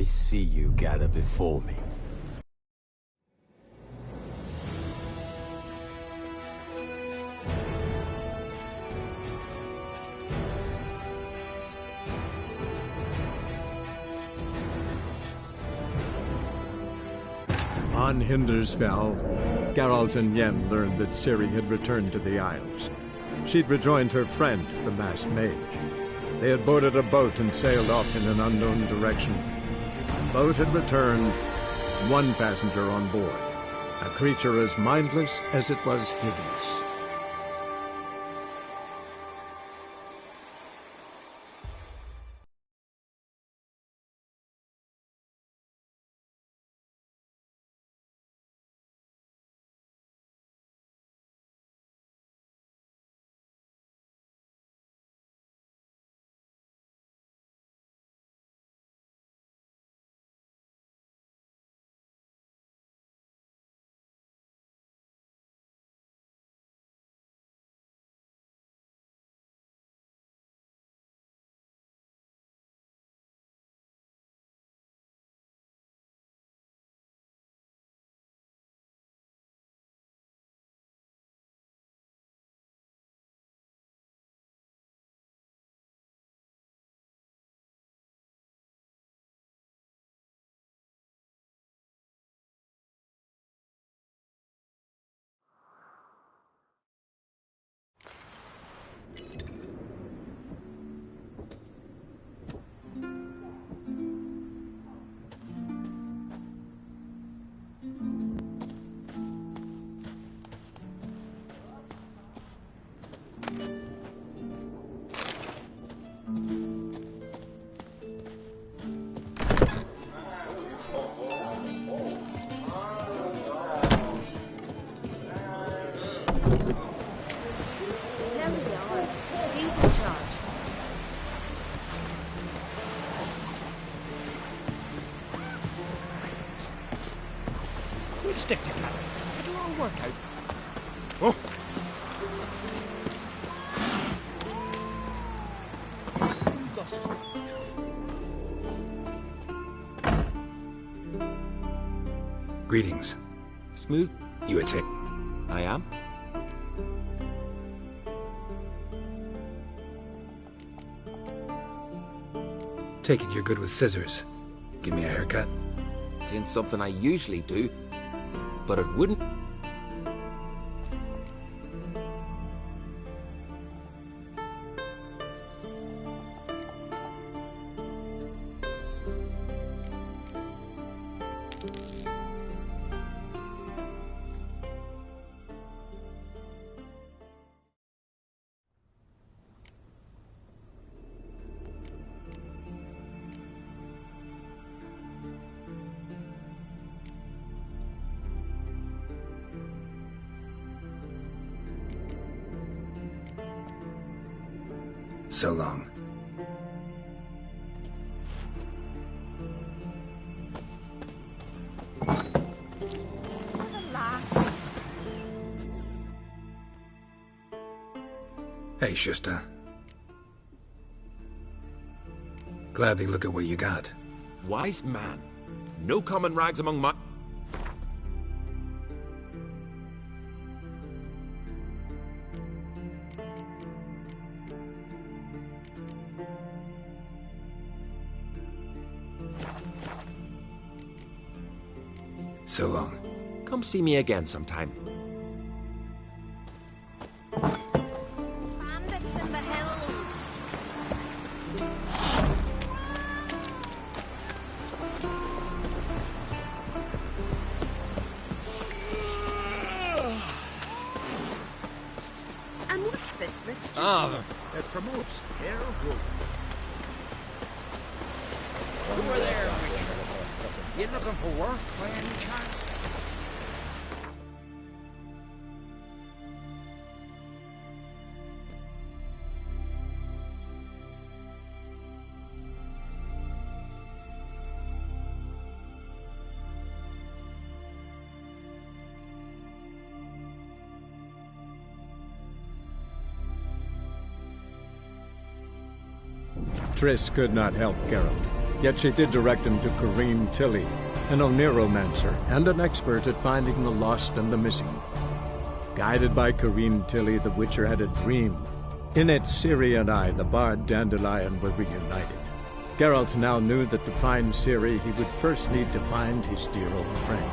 I see you gather before me. On Hindersfell, Geralt and Yen learned that Ciri had returned to the Isles. She'd rejoined her friend, the masked mage. They had boarded a boat and sailed off in an unknown direction. The boat had returned, one passenger on board, a creature as mindless as it was hideous. Stick together. It'll all work out. Oh! Greetings. Smooth? You attend? I am. Take it you're good with scissors. Give me a haircut. It ain't something I usually do, but it wouldn't. So long. The last. Hey, Shusta. Gladly look at what you got. Wise man. No common rags among my... So long. Come see me again sometime. Bandits in the hills. And what's this mixture? It promotes hair growth. Over there, Richard. You looking for work by any chance? Triss could not help Geralt. Yet she did direct him to Kareem Tilly, an oneiromancer and an expert at finding the lost and the missing. Guided by Kareem Tilly, the Witcher had a dream. In it, Ciri and I, the bard Dandelion, were reunited. Geralt now knew that to find Ciri, he would first need to find his dear old friend.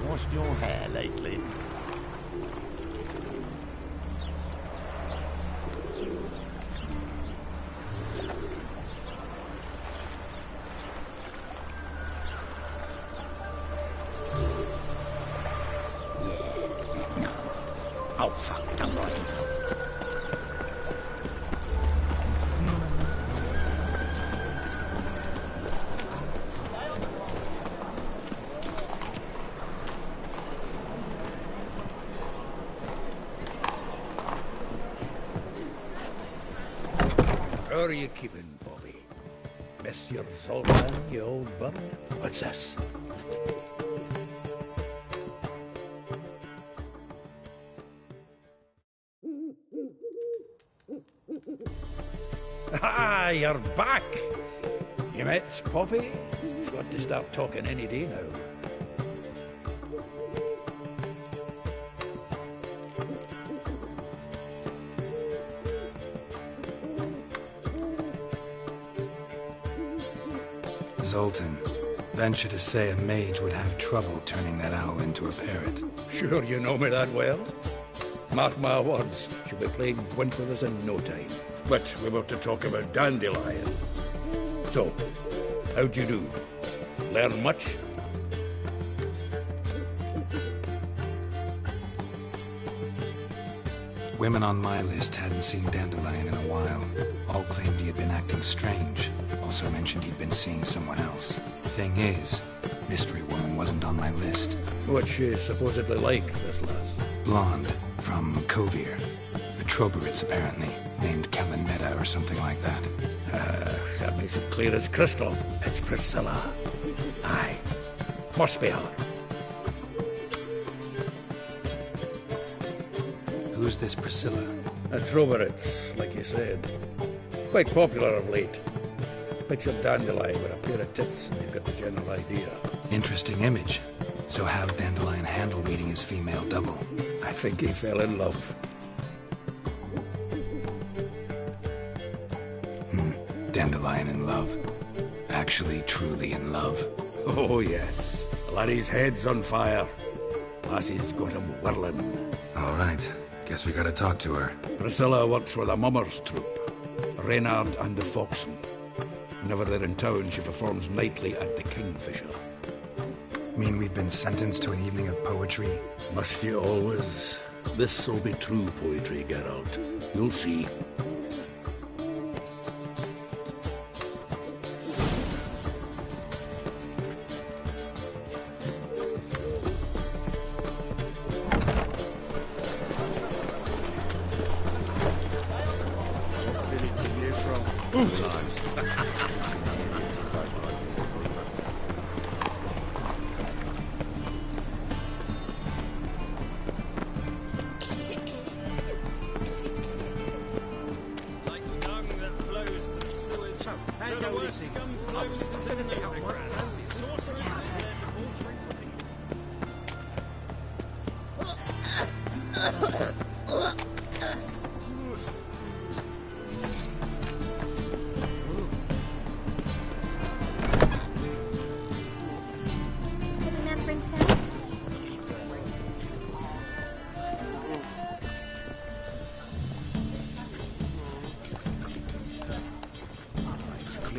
Lost your hair lately? No. Oh, fuck. I'm right. How are you keeping, Bobby? Miss your Zoltan, you old bird? What's this? Ah, you're back! You met Poppy? She's got to start talking any day now. Zoltan, venture to say a mage would have trouble turning that owl into a parrot. Sure you know me that well? Mark my words, she'll be playing Gwent with us in no time. But we were to talk about Dandelion. So, how'd you do? Learn much? Women on my list hadn't seen Dandelion in a while. All claimed he had been acting strange. Also mentioned he'd been seeing someone else. Thing is, Mystery Woman wasn't on my list. What's she supposedly like, this lass? Blonde, from Kovir. The Troberits, apparently. Named Kalinetta or something like that. That makes it clear as crystal. It's Priscilla. Aye. Must be her. Who's this Priscilla? A Troberits, like you said. Quite popular of late. Picture Dandelion with a pair of tits, and you've got the general idea. Interesting image. So how'd Dandelion handle meeting his female double? I think he fell in love. Dandelion in love. Actually, truly in love. Oh, yes. Laddie's head's on fire. Lassie's got him whirling. All right. Guess we gotta talk to her. Priscilla works for the Mummers troupe. Reynard and the Foxen. Whenever they're in town, she performs nightly at the Kingfisher. Mean we've been sentenced to an evening of poetry? Must you always? This'll be true poetry, Geralt. You'll see.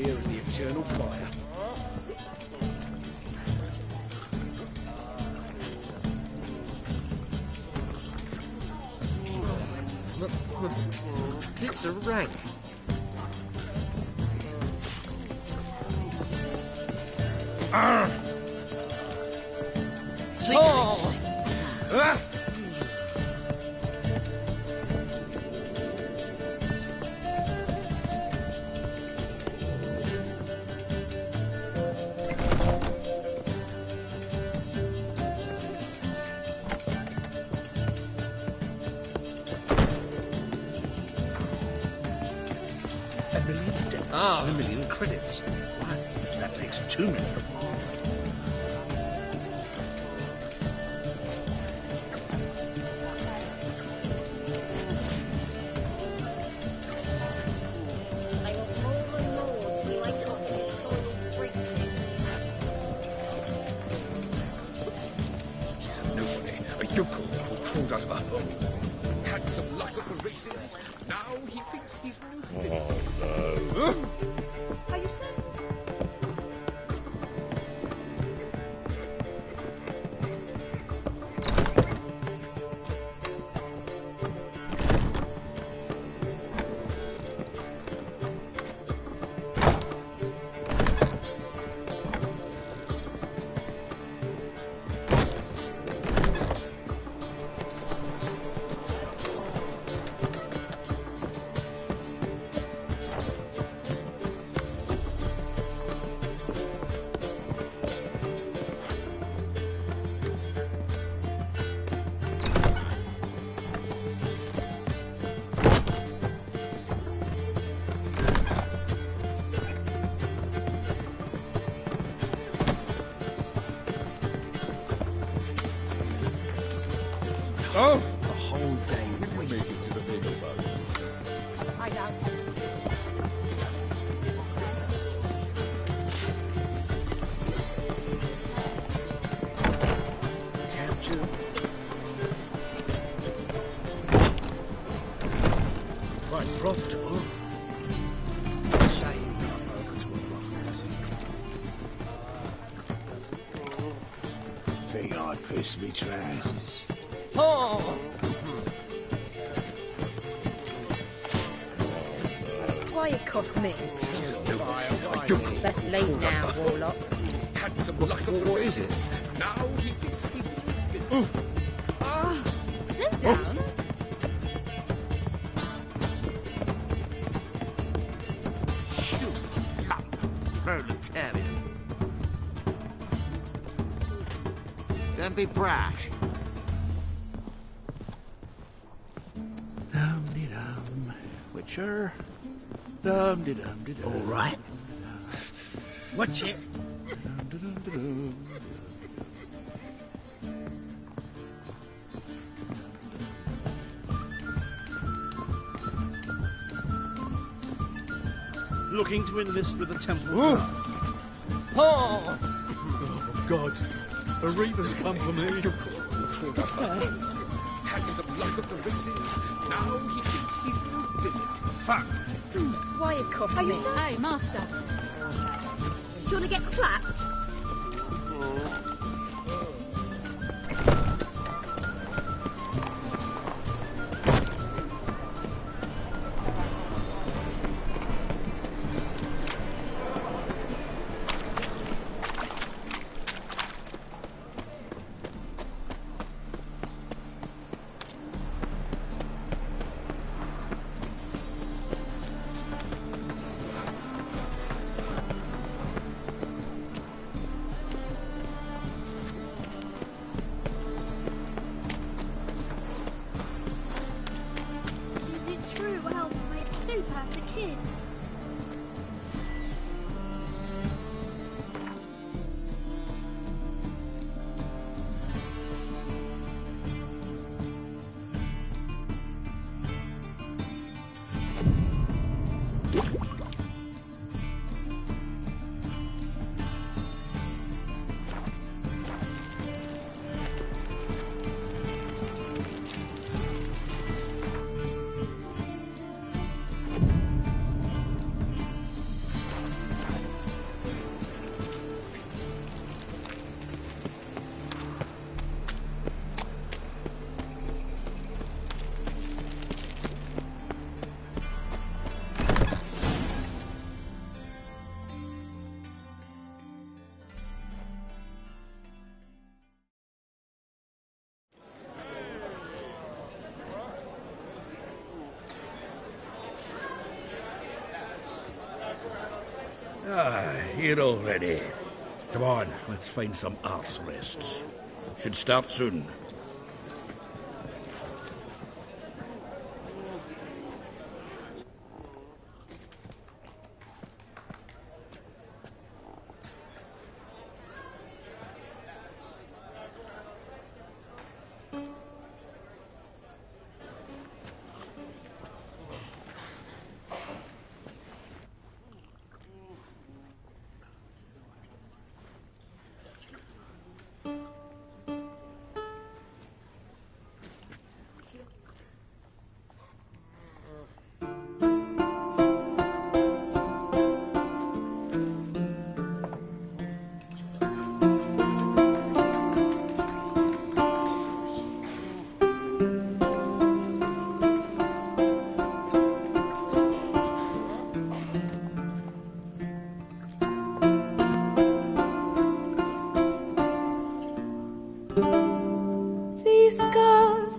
clear as the eternal fire. It's a rank. Sleep, sleep, sleep. A million deaths and a million credits. Why, that makes 2 million. I want more and more till I got his soiled breeches. She's a nobody, a yokel who crawled out of a hole. Had some luck at the races. Now he thinks he's new. Are you certain? Oh! A whole day wasted. I doubt. Capture. Quite profitable. Shame come over to a rough Think I'd piss me trousers. Why it cost me? A yokel Let's leave now, Warlock. had some luck at the races. Now he thinks he's new. Slow down. You lump proletarian. Don't be brash. Dum-de-dum. Witcher. Dum-de-dum-de-dum. All right. What's it? Dum-de-dum-de-dum. Looking to enlist with the temple. Oh, God. A reaper's come for me. Had some luck at the races. Now he thinks he's new billet. Fuck. Why it cost Are me? you certain? Hey, Master. Do you want to get slapped? Is it true elves make soup out of kids? here already. Come on, let's find some arse rests. Should start soon.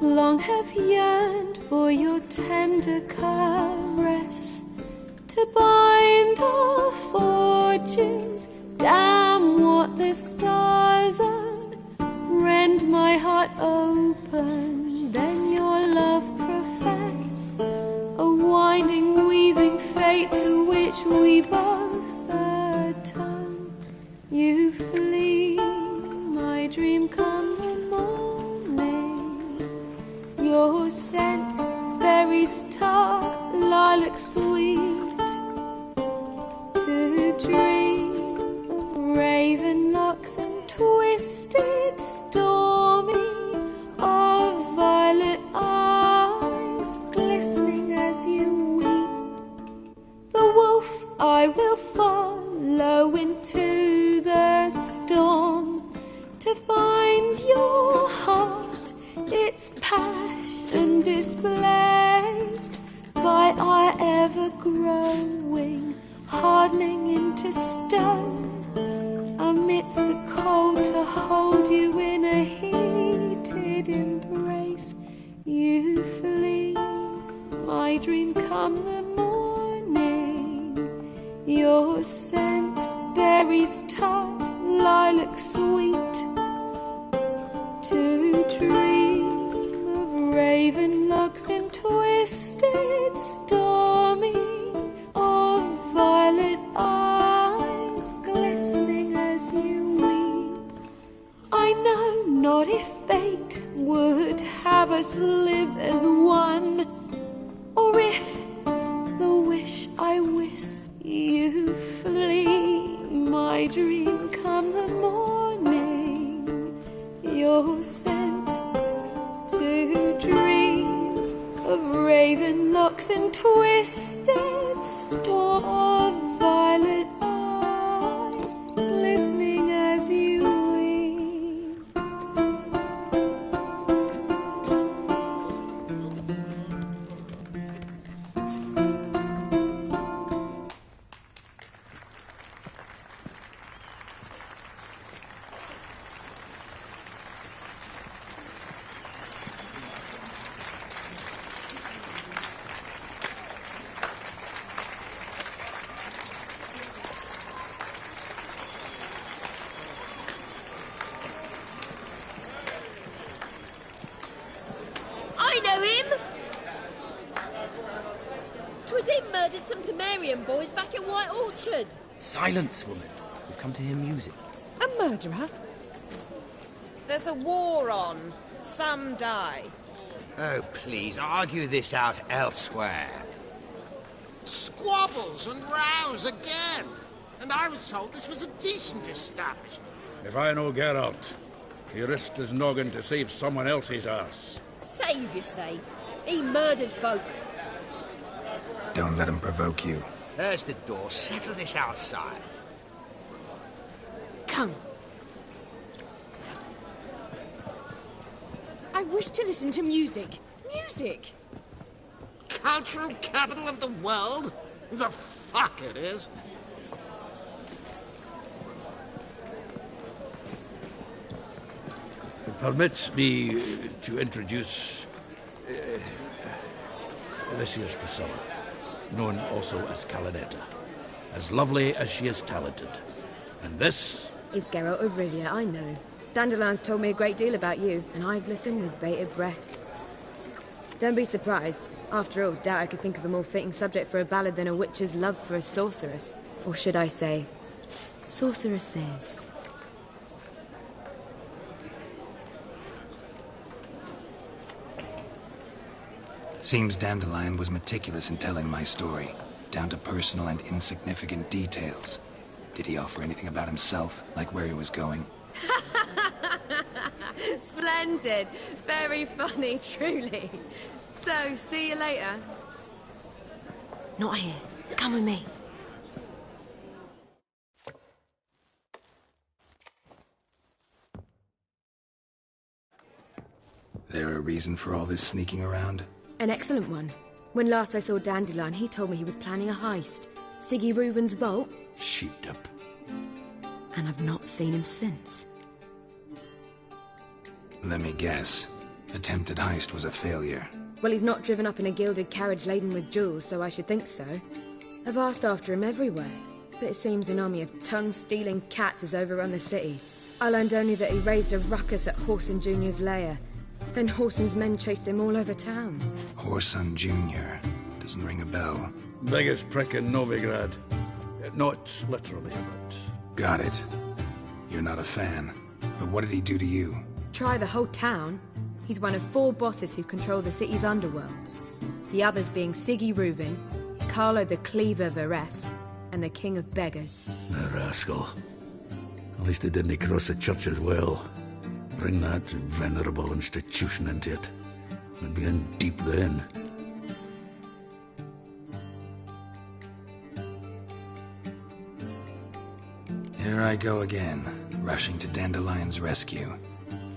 Long have yearned for your tender caress, to bind our fortunes. Damn what the stars are. Rend my heart open, then your love profess, a winding, weaving fate to which we both atone. You flee, my dream come the morning. Your scent, berries tart, lilac sweet, to dream of raven locks and twisted, stormy, of violet eyes glistening as you weep. The wolf I will follow into the storm, to find your heart, its passion displaced by our ever-growing, hardening into stone, amidst the cold to hold you in a heated embrace. You flee, my dream come the morning, your scent, berries tart, lilac sweet, to dream of raven locks and twisted, stormy, of violet eyes glistening as you weep. I know not if fate would have us live as one, or if the wish I whisper you flee, my dream come the morning, your scent, to dream of raven locks and twisted, storm of violet eyes glistening as you weep. I know him! 'Twas him murdered some Temerian boys back at White Orchard. Silence, woman. We've come to hear music. A murderer? There's a war on. Some die. Oh, please, argue this out elsewhere. Squabbles and rows again. And I was told this was a decent establishment. If I know Geralt, he risked his noggin to save someone else's arse. Save, you say? He murdered folk. Don't let him provoke you. There's the door. Settle this outside. Come. I wish to listen to music. Music! Cultural capital of the world? The fuck it is. Permit me to introduce this here's Priscilla, known also as Calinetta. As lovely as she is talented. And this? It's Geralt of Rivia, I know. Dandelion's told me a great deal about you, and I've listened with bated breath. Don't be surprised. After all, doubt I could think of a more fitting subject for a ballad than a witch's love for a sorceress. Or should I say, sorceresses. Seems Dandelion was meticulous in telling my story, down to personal and insignificant details. Did he offer anything about himself, like where he was going? Splendid. Very funny, truly. So, see you later. Not here. Come with me. There a reason for all this sneaking around? An excellent one. When last I saw Dandelion, he told me he was planning a heist. Siggy Reuven's vault. Sheeped up. And I've not seen him since. Let me guess. Attempted heist was a failure. Well, he's not driven up in a gilded carriage laden with jewels, so I should think so. I've asked after him everywhere, but it seems an army of tongue-stealing cats has overrun the city. I learned only that he raised a ruckus at Whoreson Jr.'s lair. Then Whoreson's men chased him all over town. Whoreson Jr. Doesn't ring a bell. Biggest prick in Novigrad. Not literally, but... Got it. You're not a fan. But what did he do to you? Try the whole town. He's one of 4 bosses who control the city's underworld. The others being Siggy Reuven, Carlo the Cleaver Varese, and the King of Beggars. The rascal. At least he didn't cross the church as well. Bring that venerable institution into it. We'd be in deep then. Here I go again, rushing to Dandelion's rescue.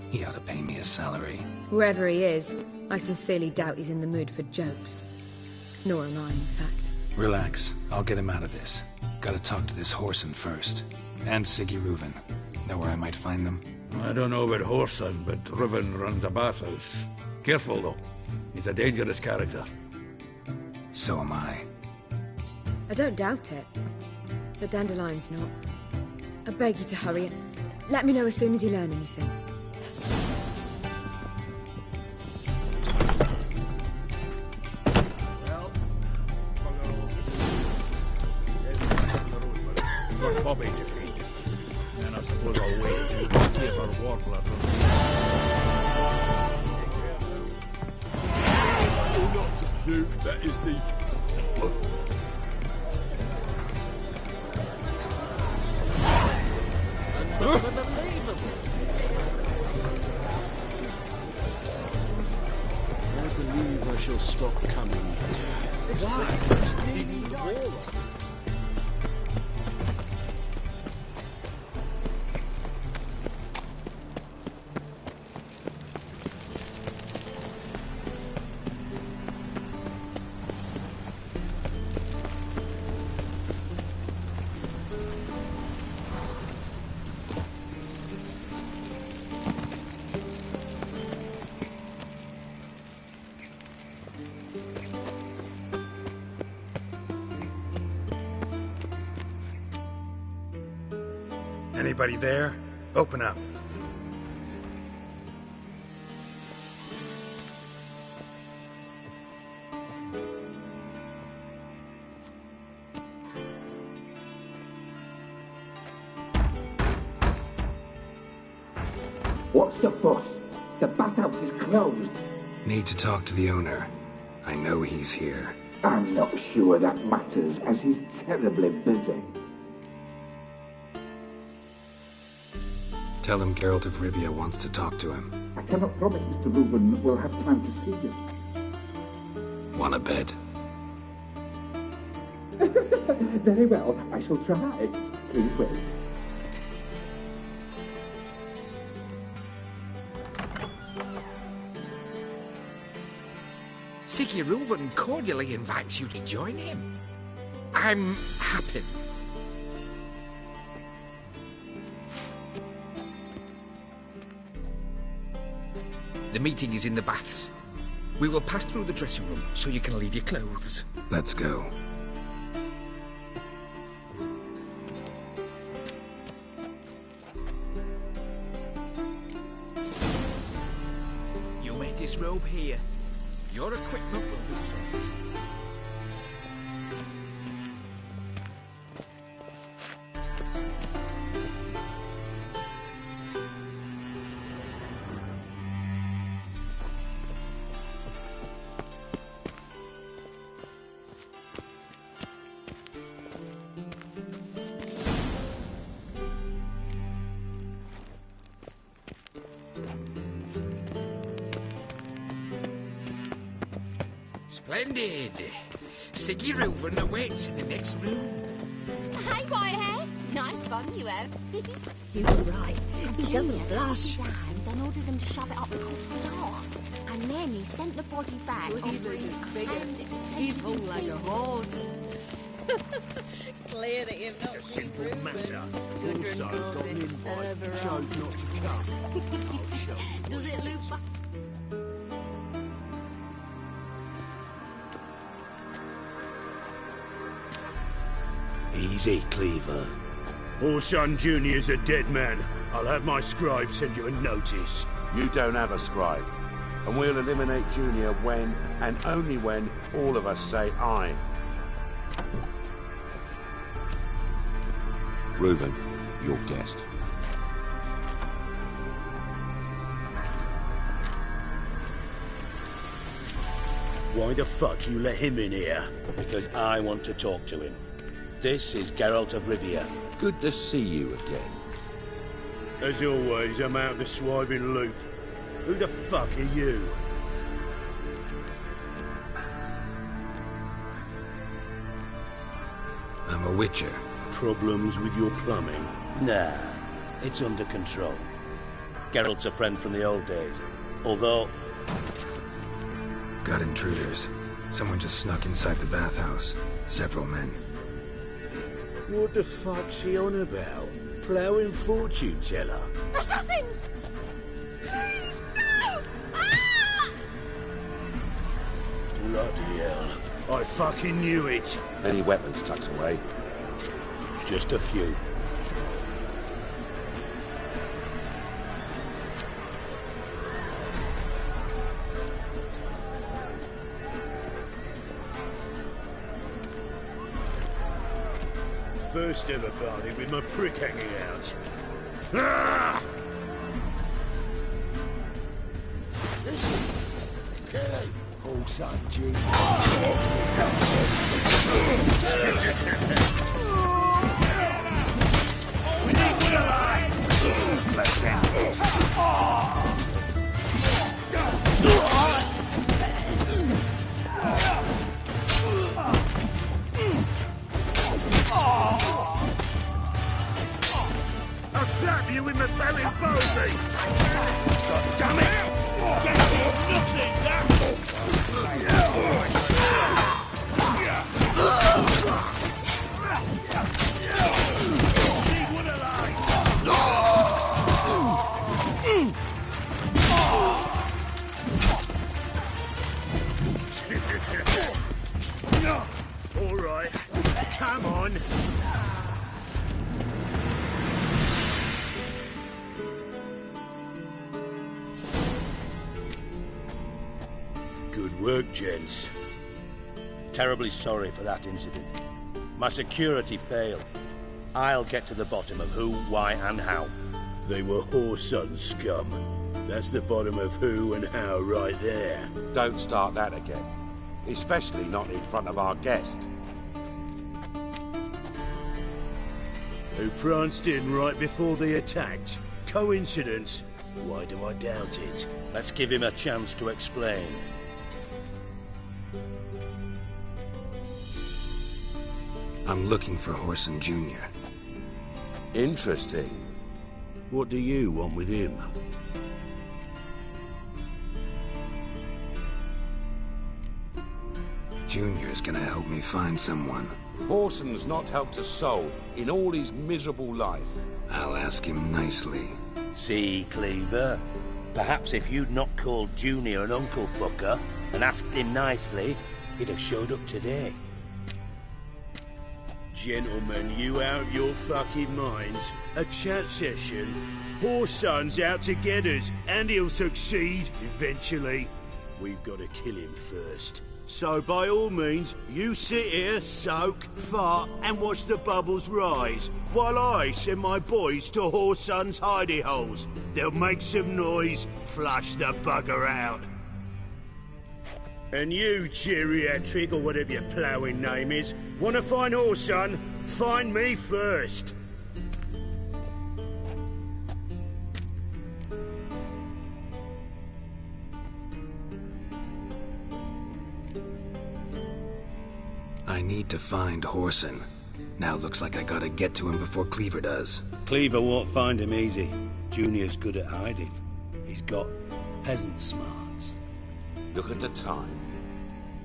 He ought to pay me a salary. Whoever he is, I sincerely doubt he's in the mood for jokes. Nor am I, in fact. Relax. I'll get him out of this. Gotta talk to this Whoreson first. And Siggy Reuven. Know where I might find them? I don't know about Whoreson, but Reuven runs a bathhouse. Careful, though. He's a dangerous character. So am I. I don't doubt it. But Dandelion's not. I beg you to hurry. Let me know as soon as you learn anything. Got Bobby to feed. And I suppose I'll wait to see if our warbler Not to do, that is the... I believe I shall stop coming here. Why? Anybody there? Open up. What's the fuss? The bathhouse is closed. Need to talk to the owner. I know he's here. I'm not sure that matters, as he's terribly busy. Tell him Geralt of Rivia wants to talk to him. I cannot promise Mr. Reuven will have time to see you. Wanna bet? Very well, I shall try. Please wait. Siggy Reuven cordially invites you to join him. I'm happy. The meeting is in the baths. We will pass through the dressing room so you can leave your clothes. Let's go. this robe here. Your equipment will be safe. Splendid. Siggy Reuven awaits in the next room. Hey, Whitehair. Nice fun you have. You were right. He Junior doesn't blush. his hand and ordered them to shove it up the corpse's arse. And then he sent the body back, offering a hand-extended He's full like a kiss. horse. Clear that you've not A simple been matter. rude. Also got an invite, chose not to come. I'll show you. Does it look like... Easy, Cleaver. Orson Jr.'s a dead man. I'll have my scribe send you a notice. You don't have a scribe. And we'll eliminate Junior when, and only when, all of us say aye. Reuven, your guest. Why the fuck you let him in here? Because I want to talk to him. This is Geralt of Rivia. Good to see you again. As always, I'm out of the swiving loop. Who the fuck are you? I'm a witcher. Problems with your plumbing? Nah, it's under control. Geralt's a friend from the old days. Although... Got intruders. Someone just snuck inside the bathhouse. Several men. What the fuck's he on about? Ploughing fortune teller? Assassins! Please, no! Ah! Bloody hell. I fucking knew it. Any weapons tucked away? Just a few. First ever party with my prick hanging out. Ah! Okay, Orson Jr. We need one alive! Let's end this. I'll slap you with my very bogey! God damn it! Get you nothing, that! Need one alive! All right, come on! Good work, gents. Terribly sorry for that incident. My security failed. I'll get to the bottom of who, why, and how. They were whoreson scum. That's the bottom of who and how right there. Don't start that again. Especially not in front of our guest. Who pranced in right before they attacked. Coincidence? Why do I doubt it? Let's give him a chance to explain. I'm looking for Whoreson Jr. Interesting. What do you want with him? Junior's gonna help me find someone. Whoreson's not helped a soul in all his miserable life. I'll ask him nicely. See, Cleaver? Perhaps if you'd not called Junior an uncle fucker and asked him nicely, he'd have showed up today. Gentlemen, you out of your fucking minds? A chat session? Whoreson's out to get us, and he'll succeed, eventually. we've got to kill him first. So by all means, you sit here, soak, fart, and watch the bubbles rise, while I send my boys to Whoreson's hidey holes. They'll make some noise, flush the bugger out. And you, geriatric, or whatever your ploughing name is, want to find Whoreson? Find me first. I need to find Whoreson. Now looks like I gotta get to him before Cleaver does. Cleaver won't find him easy. Junior's good at hiding. He's got peasant smarts. Look at the time.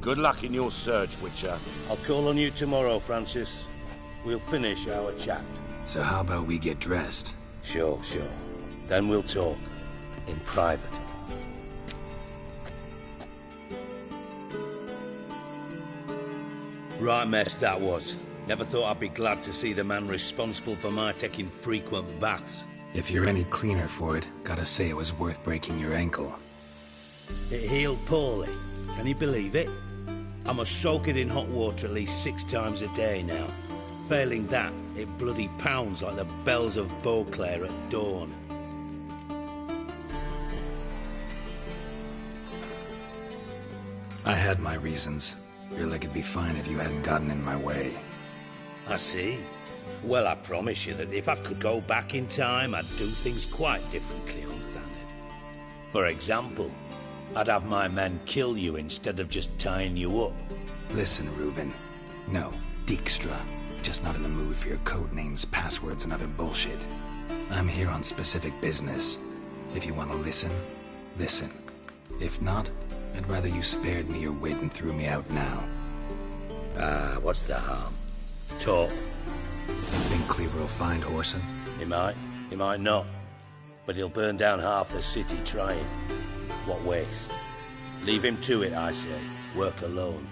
Good luck in your search, Witcher. I'll call on you tomorrow, Francis. We'll finish our chat. So how about we get dressed? Sure. Then we'll talk. In private. Right mess that was. Never thought I'd be glad to see the man responsible for my taking frequent baths. If you're any cleaner for it, gotta say it was worth breaking your ankle. It healed poorly. Can you believe it? I must soak it in hot water at least 6 times a day now. Failing that, it bloody pounds like the bells of Beauclair at dawn. I had my reasons. Your leg would be fine if you hadn't gotten in my way. I see. Well, I promise you that if I could go back in time, I'd do things quite differently on Thanet. For example, I'd have my men kill you instead of just tying you up. Listen, Reuven. No, Dijkstra. Just not in the mood for your code names, passwords, and other bullshit. I'm here on specific business. If you want to listen, listen. If not, I'd rather you spared me your wit and threw me out now. What's the harm? Talk. Think Cleaver will find Whoreson? He might not. But he'll burn down half the city trying. What waste? Leave him to it, I say. Work alone.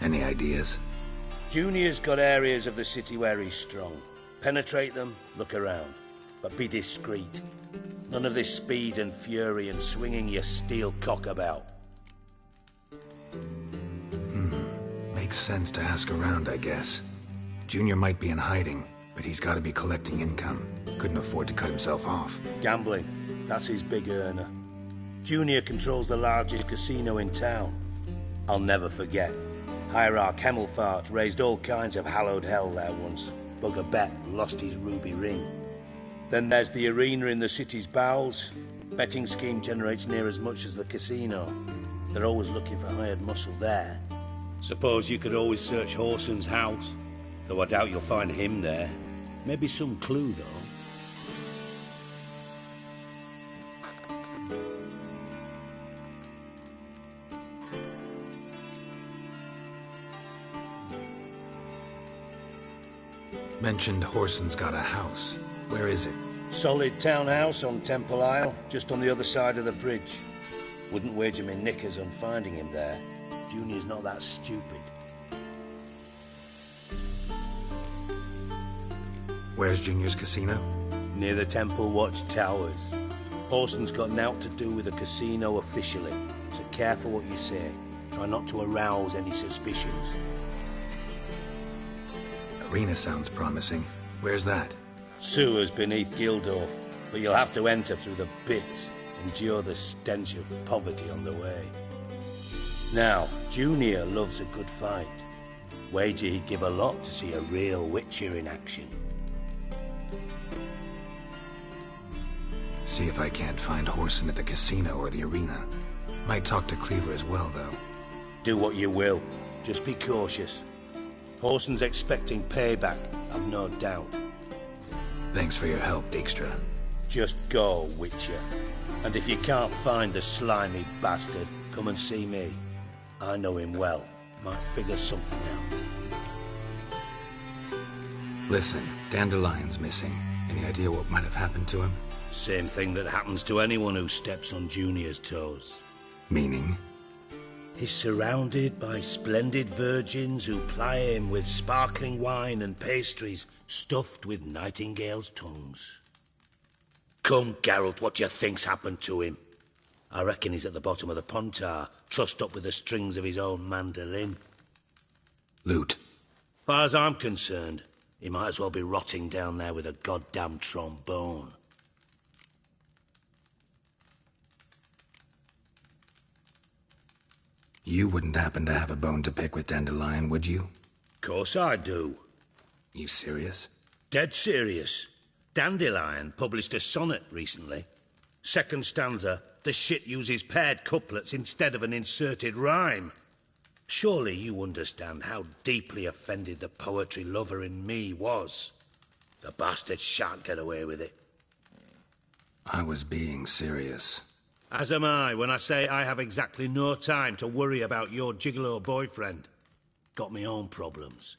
Any ideas? Junior's got areas of the city where he's strong. Penetrate them, look around. But be discreet. None of this speed and fury and swinging your steel cock about. Makes sense to ask around, I guess. Junior might be in hiding, but he's got to be collecting income. Couldn't afford to cut himself off. Gambling. That's his big earner. Junior controls the largest casino in town. I'll never forget. Hierarch Hemmelfart raised all kinds of hallowed hell there once. Bugger bet lost his ruby ring. Then there's the arena in the city's bowels. Betting scheme generates near as much as the casino. They're always looking for hired muscle there. Suppose you could always search Whoreson's house. Though I doubt you'll find him there. Maybe some clue, though. Mentioned Whoreson's got a house. Where is it? Solid townhouse on Temple Isle, just on the other side of the bridge. Wouldn't wager me knickers on finding him there. Junior's not that stupid. Where's Junior's casino? Near the Temple Watch Towers. Whoreson's got nought to do with the casino officially, so careful what you say. Try not to arouse any suspicions. Arena sounds promising. Where's that? Sewers beneath Gildorf, but you'll have to enter through the pits, endure the stench of poverty on the way. Now, Junior loves a good fight. Wager he'd give a lot to see a real Witcher in action. See if I can't find Whoreson at the casino or the arena. Might talk to Cleaver as well, though. Do what you will. Just be cautious. Whoreson's expecting payback, I've no doubt. Thanks for your help, Dijkstra. Just go, Witcher. And if you can't find the slimy bastard, come and see me. I know him well. Might figure something out. Listen, Dandelion's missing. Any idea what might have happened to him? Same thing that happens to anyone who steps on Junior's toes. Meaning? He's surrounded by splendid virgins who ply him with sparkling wine and pastries stuffed with nightingales' tongues. Come, Geralt, what do you think's happened to him? I reckon he's at the bottom of the Pontar, trussed up with the strings of his own mandolin. Loot. Far as I'm concerned, he might as well be rotting down there with a goddamn trombone. You wouldn't happen to have a bone to pick with Dandelion, would you? Course I do. You serious? Dead serious. Dandelion published a sonnet recently. Second stanza, the shit uses paired couplets instead of an inserted rhyme. Surely you understand how deeply offended the poetry lover in me was. The bastard shan't get away with it. I was being serious. As am I when I say I have exactly no time to worry about your gigolo boyfriend. Got me own problems.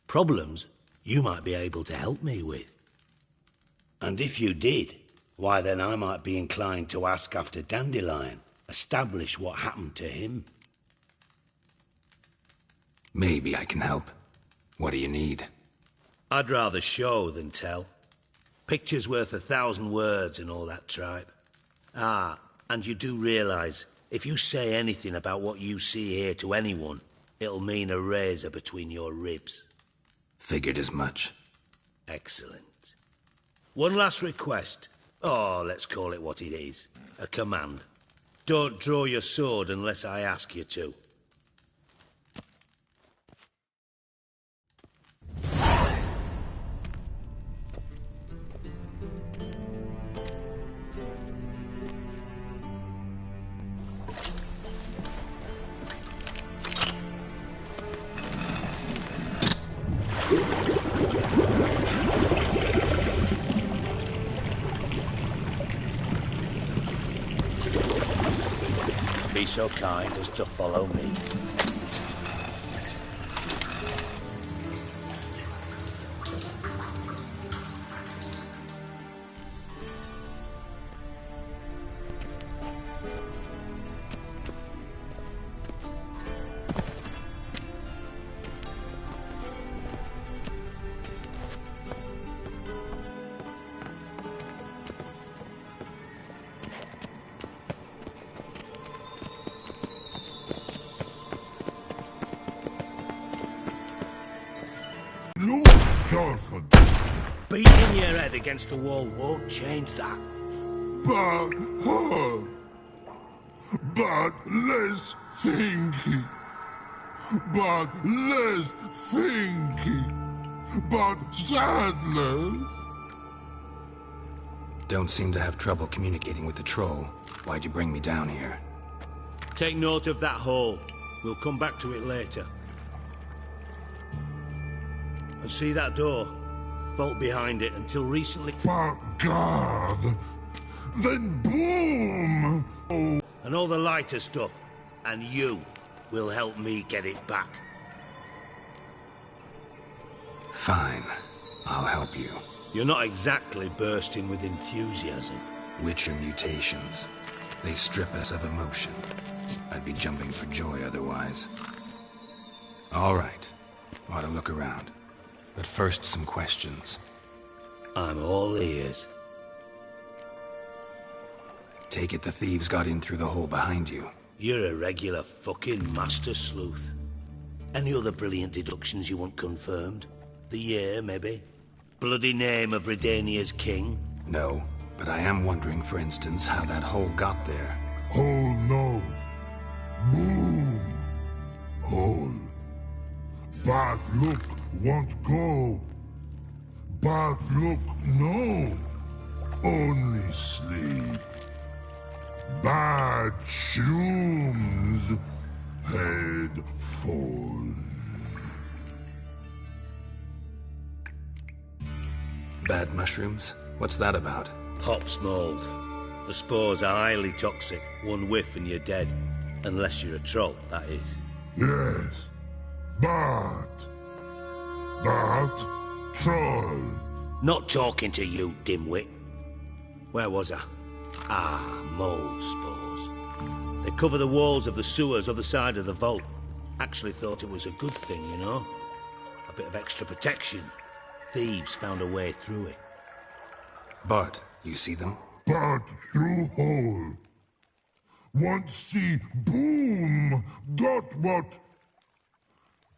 Problems you might be able to help me with. And if you did, why then I might be inclined to ask after Dandelion, establish what happened to him. Maybe I can help. What do you need? I'd rather show than tell. Picture's worth 1,000 words and all that tripe. Ah, and you do realise, if you say anything about what you see here to anyone, it'll mean a razor between your ribs. Figured as much. Excellent. One last request. Oh, let's call it what it is. A command. Don't draw your sword unless I ask you to. Be so kind as to follow me. Beating your head against the wall won't change that. But less thinky. But less thinky. But sadness. Don't seem to have trouble communicating with the troll. Why'd you bring me down here? Take note of that hole. We'll come back to it later. And see that door? Vault behind it until recently. But God! Then boom! Oh. And all the lighter stuff. And you will help me get it back. Fine. I'll help you. You're not exactly bursting with enthusiasm. Witcher mutations. They strip us of emotion. I'd be jumping for joy otherwise. All right. Ought to look around. But first, some questions. I'm all ears. Take it the thieves got in through the hole behind you. You're a regular fucking master sleuth. Any other brilliant deductions you want confirmed? The year, maybe? Bloody name of Redania's king? No, but I am wondering, for instance, how that hole got there. Hole no. Boom. Hole. But look won't go. But look no. Only sleep. Bad shrooms. Head falls. Bad mushrooms? What's that about? Pops mold. The spores are highly toxic. One whiff and you're dead. Unless you're a troll, that is. Yes. But troll. Not talking to you, dimwit. Where was I? Ah, mold spores. They cover the walls of the sewers other side of the vault. Actually thought it was a good thing, you know? A bit of extra protection. Thieves found a way through it. Bart, you see them? But through hole. Want see boom. Got what?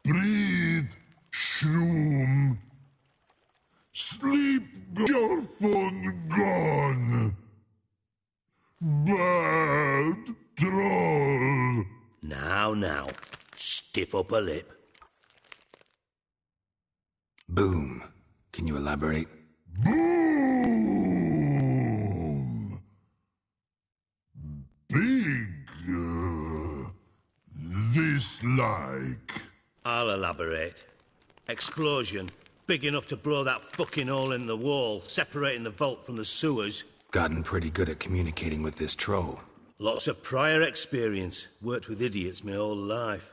Breathe, shroom. Sleep, your fun gone. Bad troll. Now, stiff upper lip. Boom. Can you elaborate? Boom. Big. This like. I'll elaborate. Explosion. Big enough to blow that fucking hole in the wall, separating the vault from the sewers. Gotten pretty good at communicating with this troll. Lots of prior experience. Worked with idiots my whole life.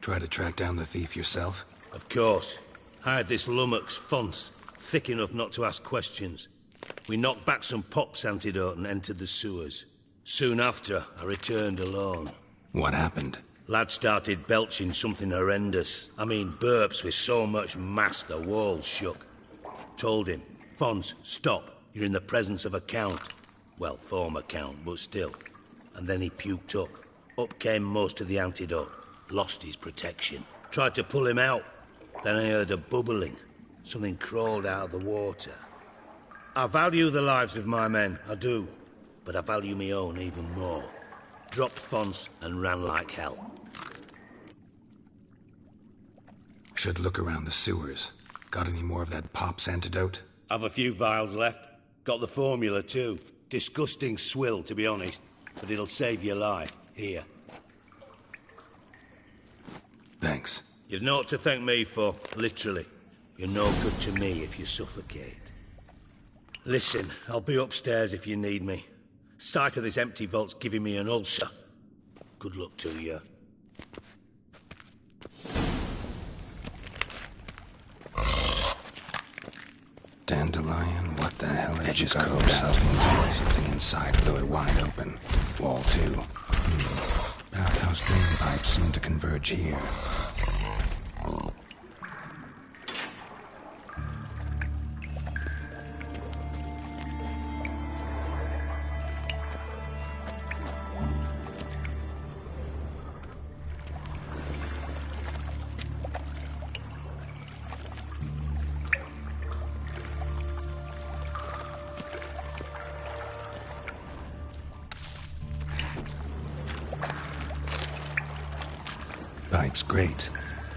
Try to track down the thief yourself? Of course. Hired this lummox, Fonce, thick enough not to ask questions. We knocked back some Pop's antidote and entered the sewers. Soon after, I returned alone. What happened? Lad started belching something horrendous. I mean, burps with so much mass the walls shook. Told him, Fonce, stop. You're in the presence of a count. Well, former count, but still. And then he puked up. Up came most of the antidote. Lost his protection. Tried to pull him out. Then I heard a bubbling. Something crawled out of the water. I value the lives of my men, I do. But I value my own even more. Dropped Fonce and ran like hell. Should look around the sewers. Got any more of that Pop's antidote? I've a few vials left. Got the formula too. Disgusting swill, to be honest. But it'll save your life. Here. Thanks. You've naught to thank me for, literally. You're no good to me if you suffocate. Listen, I'll be upstairs if you need me. Sight of this empty vault's giving me an ulcer. Good luck to you. Dandelion, what the hell have you got yourself into? Something inside blew it wide open. Wall 2. Bathhouse drain pipes seem to converge here. Pipe's great.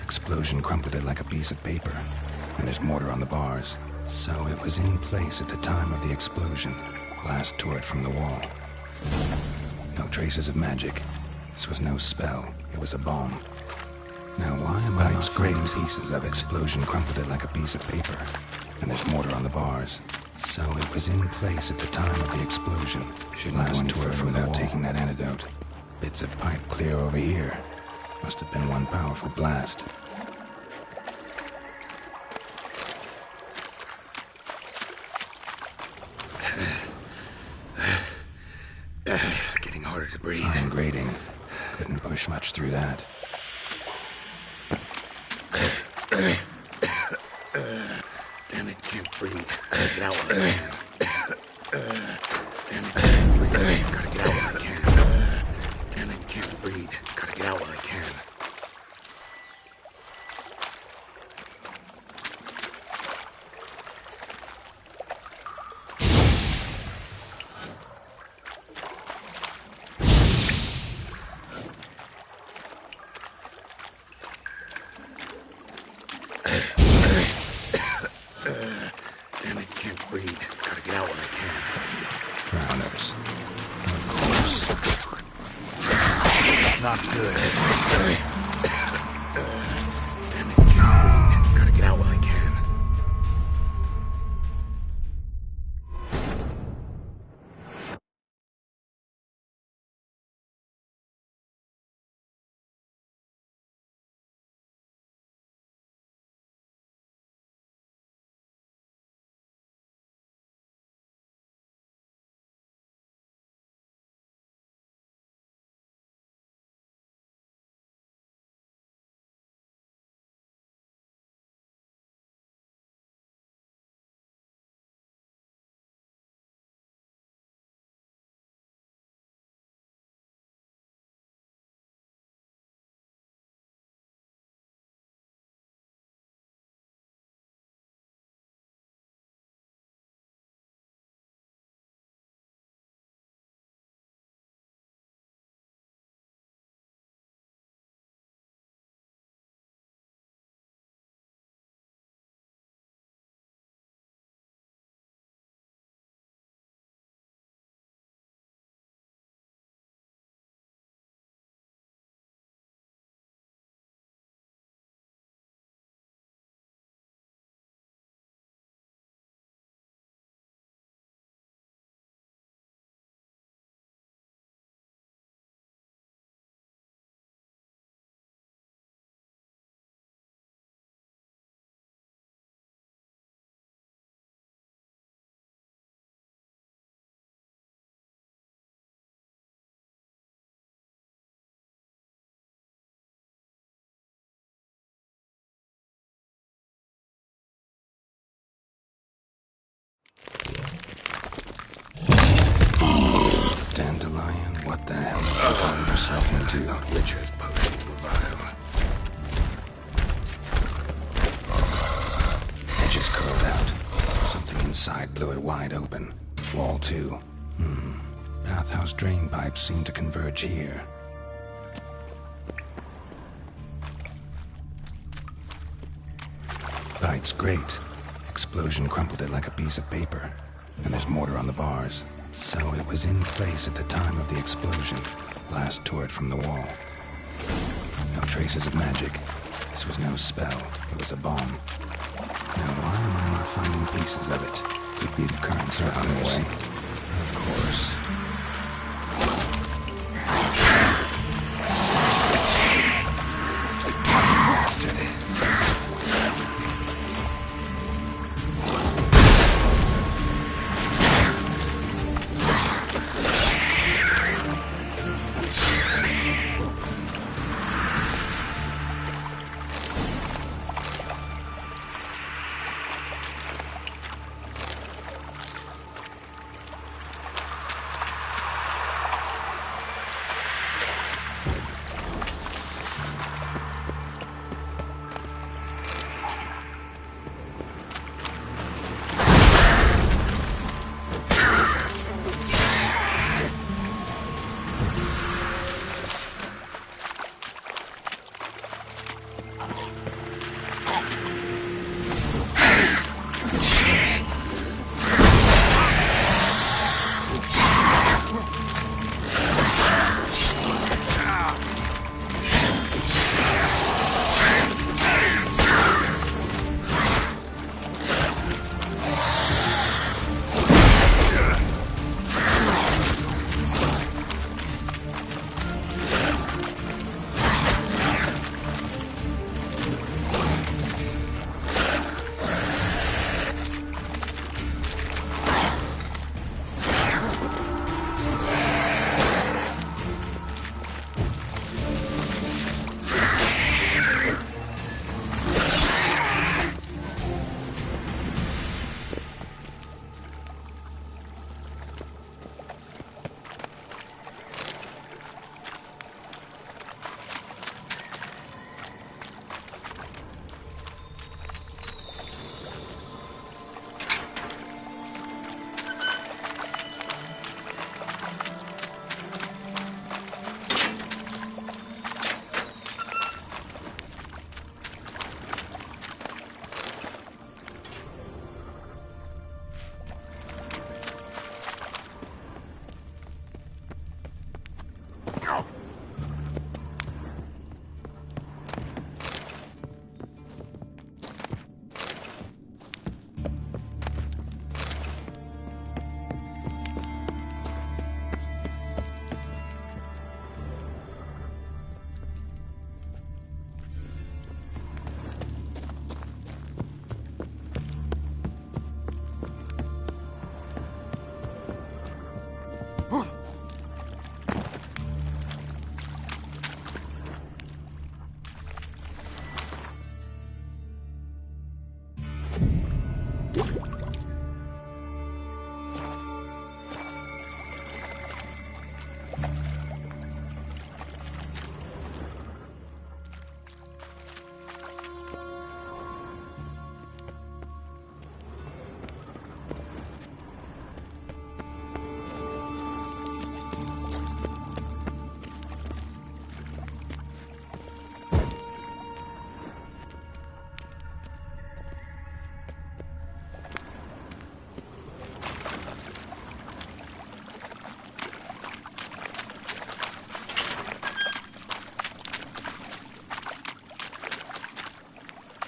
Explosion crumpled it like a piece of paper. And there's mortar on the bars. So it was in place at the time of the explosion. Blast tore it from the wall. No traces of magic. This was no spell. It was a bomb. Now why am I not finding pieces of explosion crumpled it like a piece of paper? And there's mortar on the bars. So it was in place at the time of the explosion. Blast tore it without taking that antidote. Bits of pipe clear over here. Must have been one powerful blast. Getting harder to breathe. I'm grating. Couldn't push much through that. Damn it, can't breathe. Gotta get out when I can. Damn it, can't breathe. Gotta get out when I can. Damn it, can't breathe. Gotta get out when I can. Damn it, can't breathe. Gotta get out when I can. Drowners. Of course. Not good. too. Thought Witcher's potions were vile. Edges curled out. Something inside blew it wide open. Wall too. Bathhouse drain pipes seem to converge here. Pipe's great. Explosion crumpled it like a piece of paper. And there's mortar on the bars. So it was in place at the time of the explosion. Blast tore it from the wall. No traces of magic. This was no spell. It was a bomb. Now why am I not finding pieces of it? Could be the currents running away. Of course.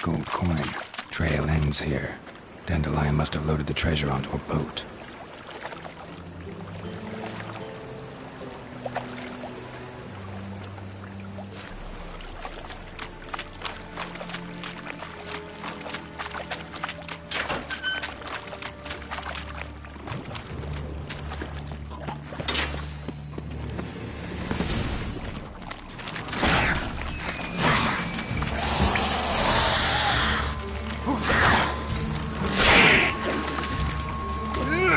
Gold coin. Trail ends here. Dandelion must have loaded the treasure onto a boat. Ugh!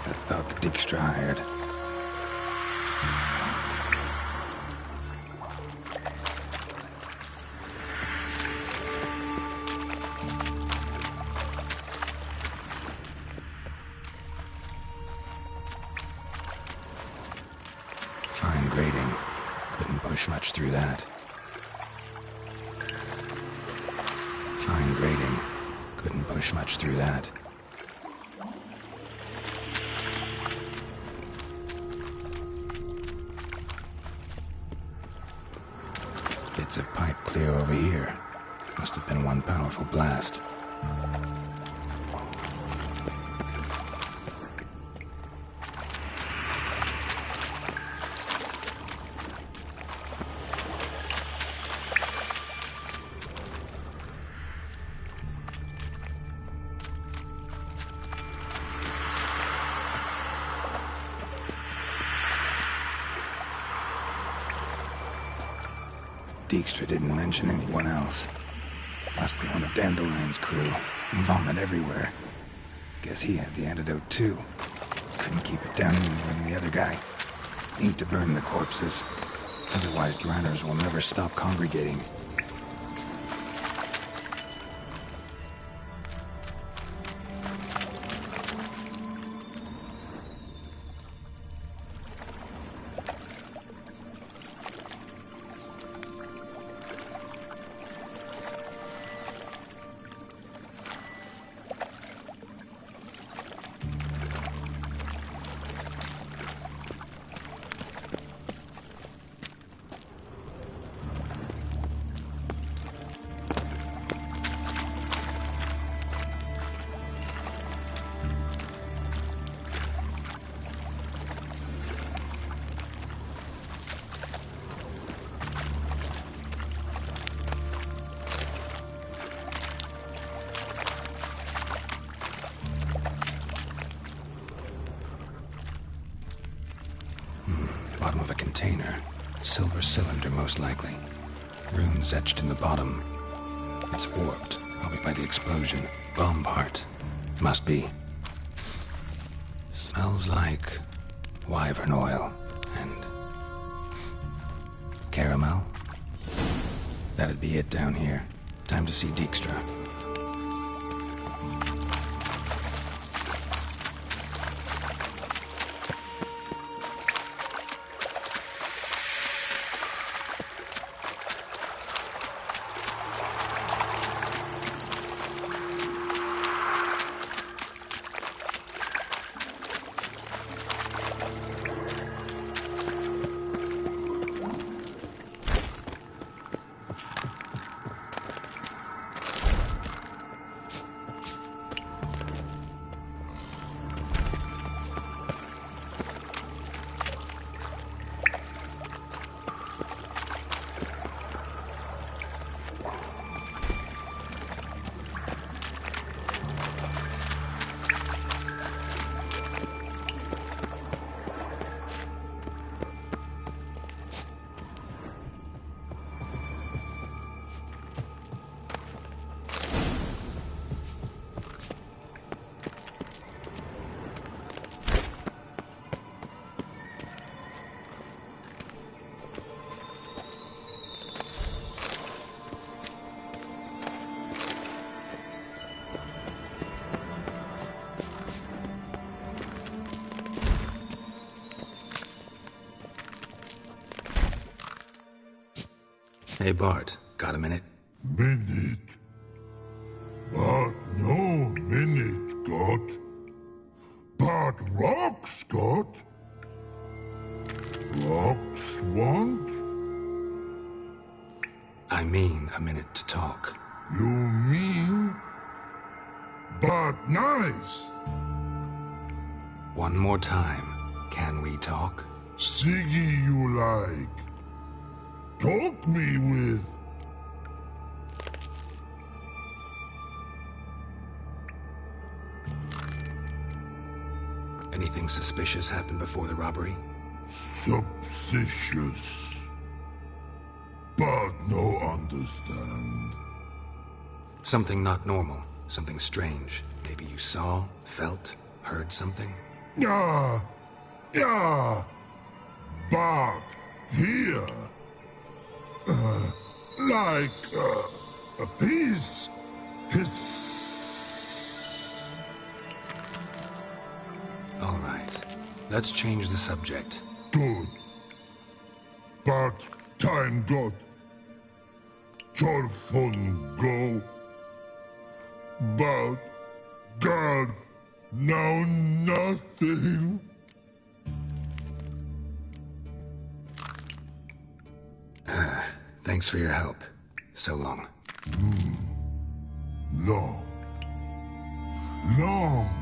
The thug Dijkstra hired. Fine grading. Couldn't push much through that. Fine grading. Couldn't push much through that. Bits of pipe clear over here. Must have been one powerful blast. Dijkstra didn't mention anyone else. Must be one of Dandelion's crew. Vomit everywhere. Guess he had the antidote too. Couldn't keep it down any more than the other guy. Need to burn the corpses. Otherwise drowners will never stop congregating. Bottom of a container. Silver cylinder, most likely. Runes etched in the bottom. It's warped, probably by the explosion. Bomb part. Must be. Smells like wyvern oil and caramel. That'd be it down here. Time to see Dijkstra. Hey, Bart, got a minute? Minute? But no minute, got. But rocks, got. Rocks want? I mean a minute to talk. You mean? But nice. One more time. Can we talk? Siggy you like. Talk me with. Anything suspicious happened before the robbery? Suspicious. But no understand. Something not normal. Something strange. Maybe you saw, felt, heard something? Yeah, yeah. But here, he's All right. Let's change the subject. good. But time got Jorfun go. But God know nothing. Thanks for your help. So long. Long. Long.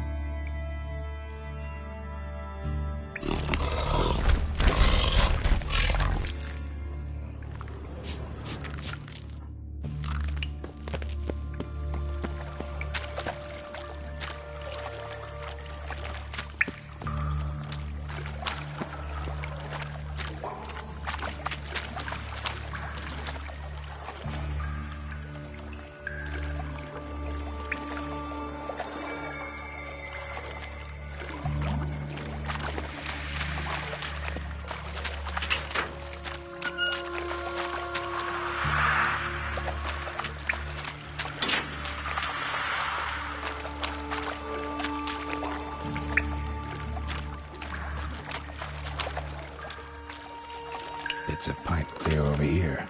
Bits of pipe clear over here.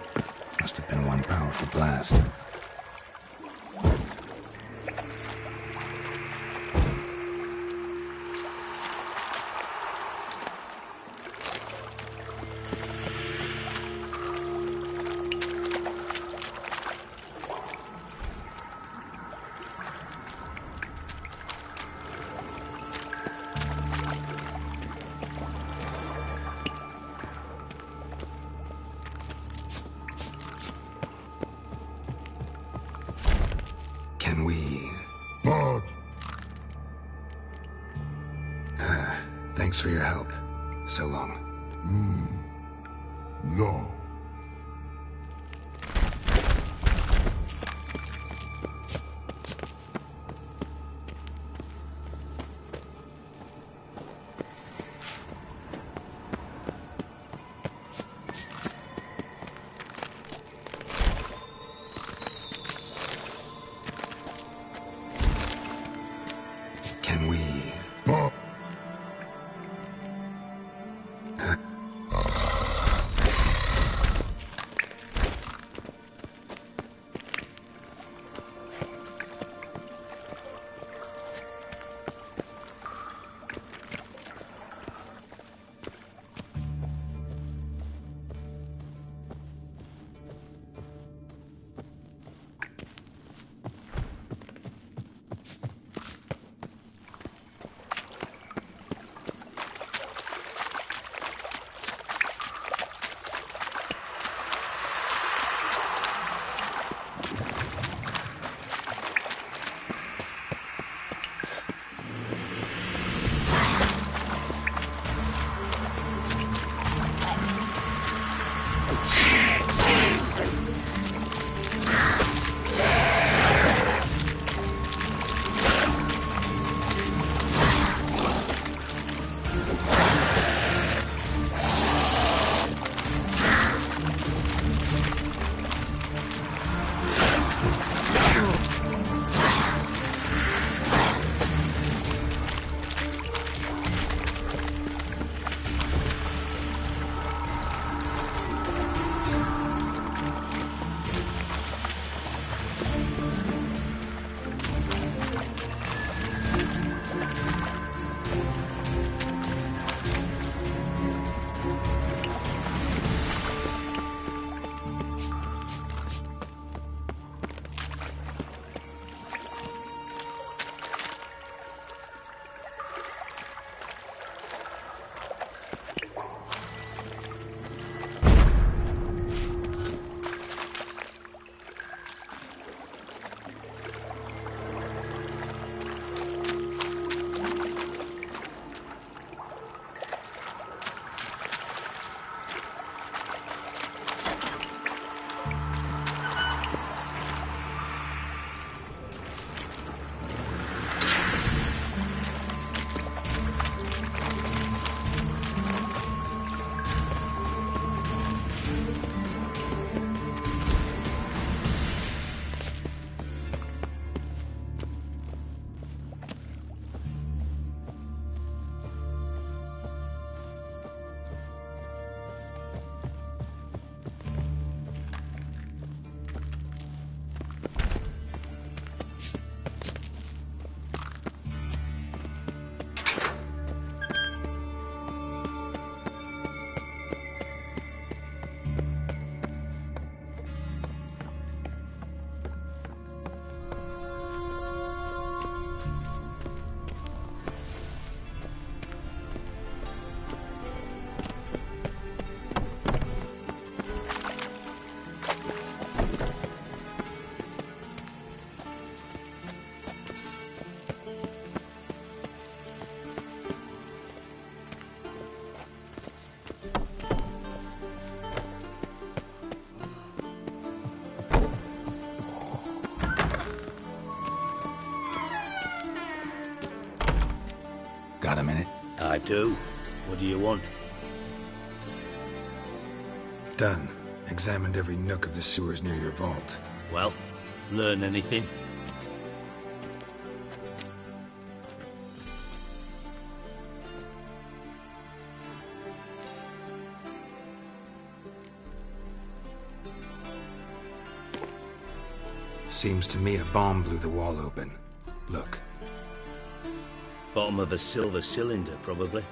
Must have been one powerful blast. Can we... But... Thanks for your help. So long. Long. Can we... But... Got a minute? I do. What do you want? Done. Examined every nook of the sewers near your vault. Well, learn anything? Seems to me a bomb blew the wall open. Look. Bottom of a silver cylinder, probably.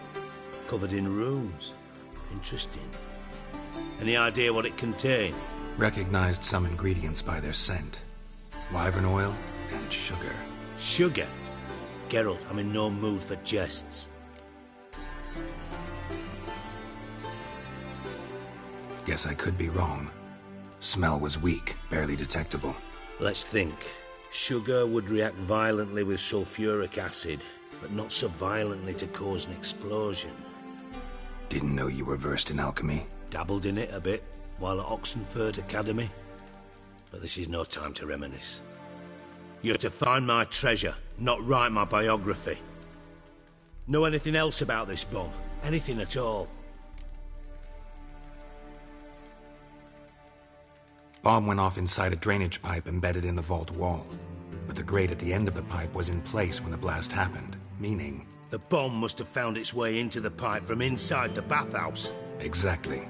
Covered in runes. Interesting. Any idea what it contained? Recognized some ingredients by their scent. Wyvern oil and sugar. Sugar? Geralt, I'm in no mood for jests. Guess I could be wrong. Smell was weak, barely detectable. Let's think. Sugar would react violently with sulfuric acid, but not so violently to cause an explosion. Didn't know you were versed in alchemy. Dabbled in it a bit, while at Oxenford Academy. But this is no time to reminisce. You're to find my treasure, not write my biography. Know anything else about this bomb? Anything at all? Bomb went off inside a drainage pipe embedded in the vault wall. But the grate at the end of the pipe was in place when the blast happened, meaning... The bomb must have found its way into the pipe from inside the bathhouse. Exactly.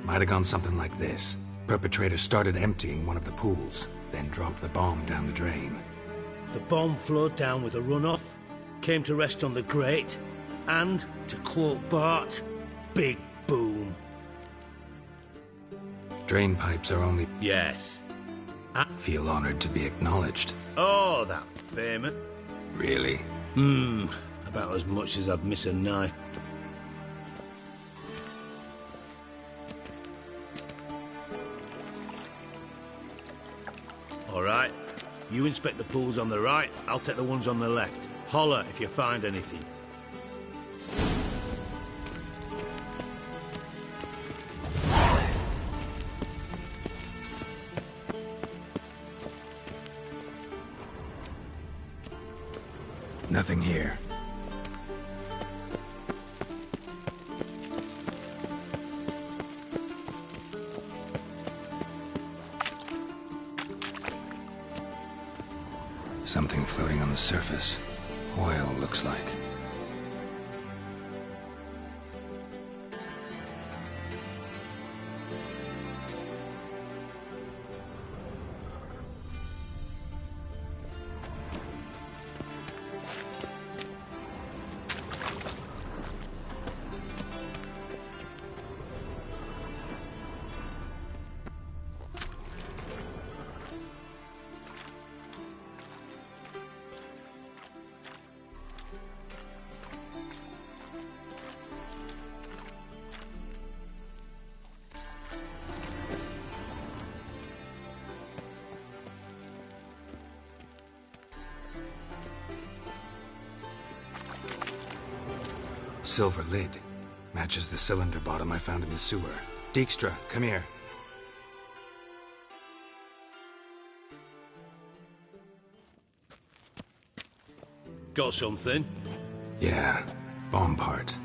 Might have gone something like this. Perpetrator started emptying one of the pools, then dropped the bomb down the drain. The bomb flowed down with a runoff, came to rest on the grate, and, to quote Bart, big boom. Drain pipes are only... Yes. Feel honored to be acknowledged. Oh, that famous. Really? About as much as I'd miss a knife. All right. You inspect the pools on the right, I'll take the ones on the left. Holler if you find anything. Nothing here. Something floating on the surface. Oil, looks like. Silver lid. Matches the cylinder bottom I found in the sewer. Dijkstra, come here. Got something? Yeah, bomb part.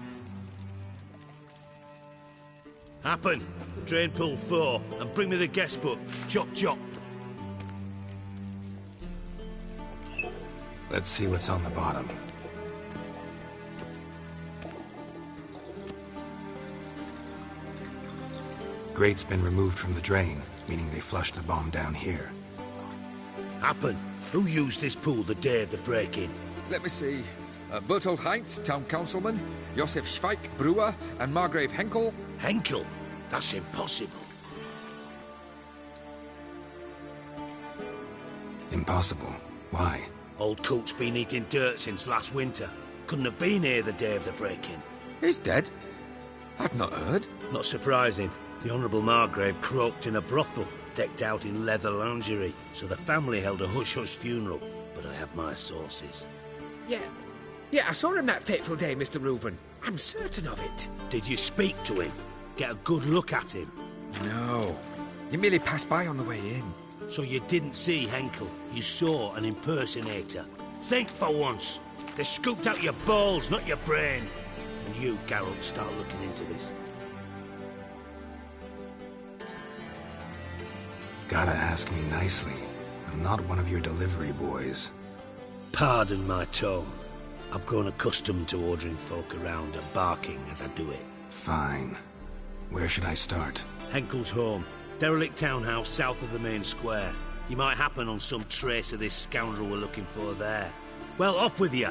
Happen. Drain pool 4, and bring me the guest book. Chop chop. Let's see what's on the bottom. Grate's been removed from the drain, meaning they flushed the bomb down here. Happen. Who used this pool the day of the break-in? Let me see. Bertold Heinz, town councilman, Josef Schweik, brewer, and Margrave Henkel. Henkel? That's impossible. Impossible? Why? Old Coot's been eating dirt since last winter. Couldn't have been here the day of the break-in. He's dead? I'd not heard. Not surprising. The Honourable Margrave croaked in a brothel, decked out in leather lingerie, so the family held a hush-hush funeral. But I have my sources. Yeah, I saw him that fateful day, Mr. Reuven. I'm certain of it. Did you speak to him? Get a good look at him? No. You merely passed by on the way in. So you didn't see Henkel. You saw an impersonator. Think for once. They scooped out your balls, not your brain. And you, Geralt, start looking into this. Gotta ask me nicely. I'm not one of your delivery boys. Pardon my tone. I've grown accustomed to ordering folk around and barking as I do it. Fine. Where should I start? Henkel's home. Derelict townhouse south of the main square. You might happen on some trace of this scoundrel we're looking for there. Well, off with you!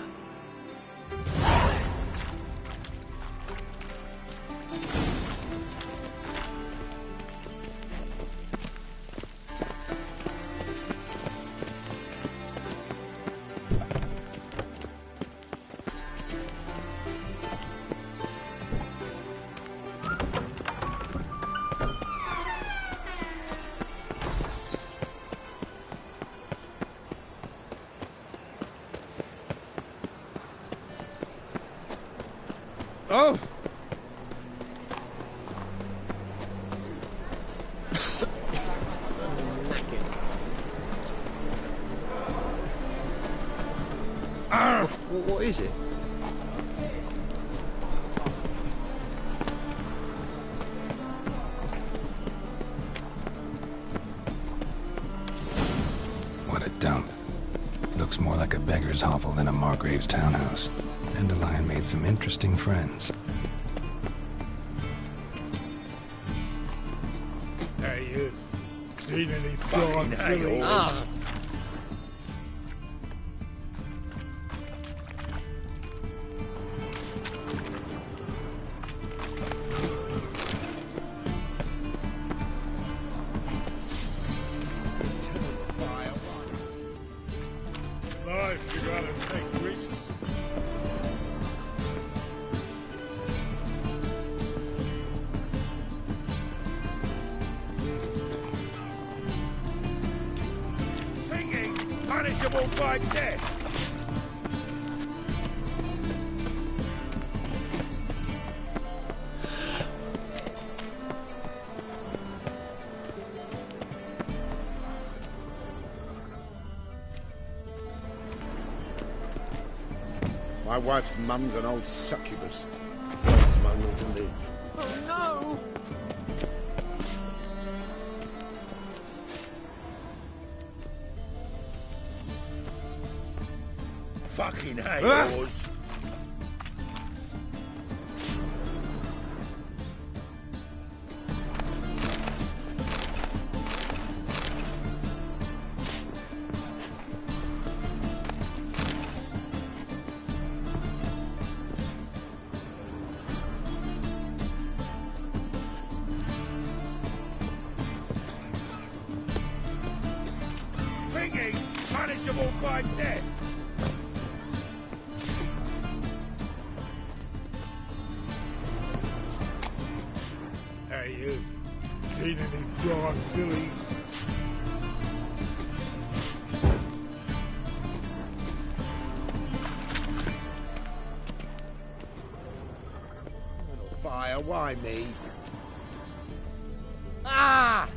Oh! What is it? What a dump. Looks more like a beggar's hovel than a Margrave's townhouse. Dandelion made some interesting friends. Hey, you. Seen any prawn fillies? Life, you gotta take risks. Thinking punishable by death. My wife's mum's an old succubus. So it's my will to live. Oh no! Fucking hate yours. Thinking punishable by death. Hey, you. Seen any prawn fillies? Fire, why me? Ah!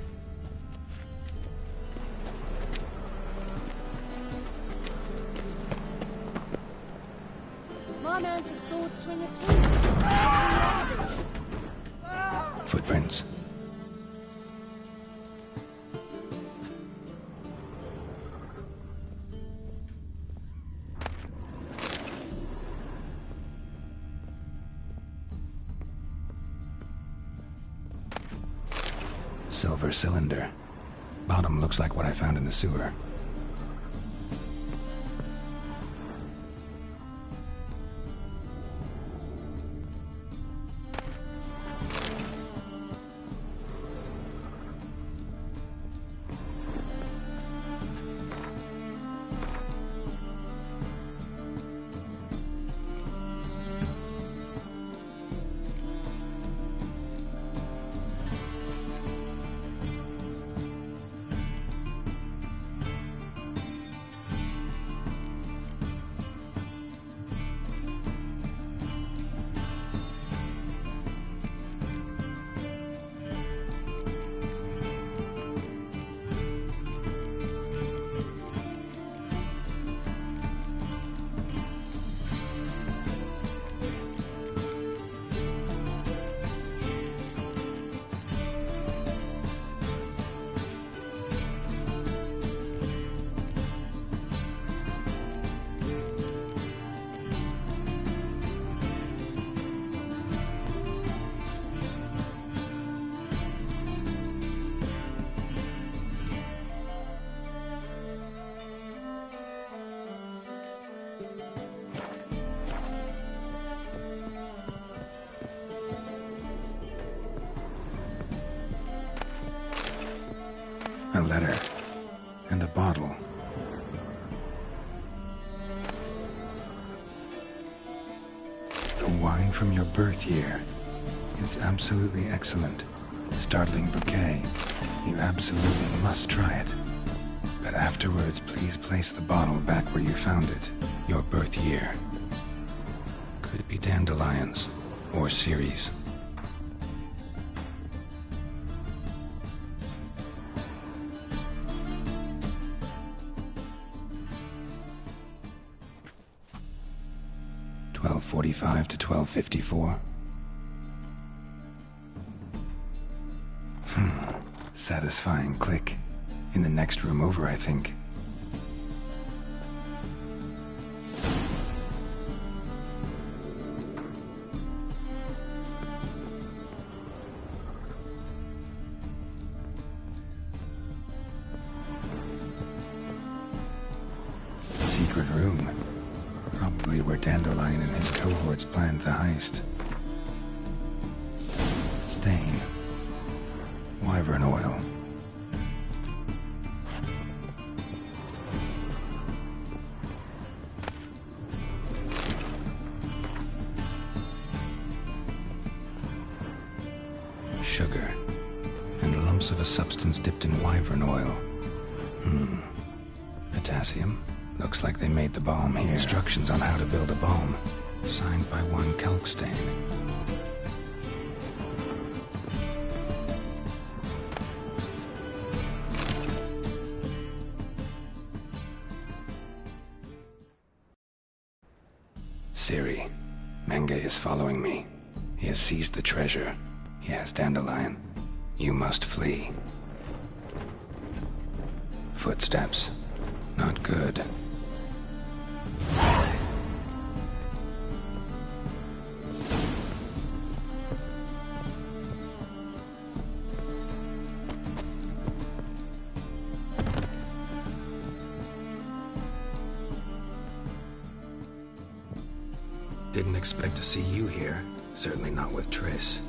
My man's a sword swinger too. Footprints. Silver cylinder. Bottom looks like what I found in the sewer. A letter. And a bottle. The wine from your birth year. It's absolutely excellent. Startling bouquet. You absolutely must try it. But afterwards, please place the bottle back where you found it. Your birth year. Could it be dandelions? Or Ceres? .45 to 12:54. Satisfying click. In the next room over, I think. Secret room. Probably where Dandelion and his cohorts planned the heist. Stain. Wyvern oil. Sugar. And lumps of a substance dipped in wyvern oil. Potassium. Looks like they made the bomb here. Instructions on how to build a bomb. Signed by one Kalkstain. Ciri, Menge is following me. He has seized the treasure. He has Dandelion. You must flee. Footsteps. Not good. Didn't expect to see you here. Certainly not with Triss.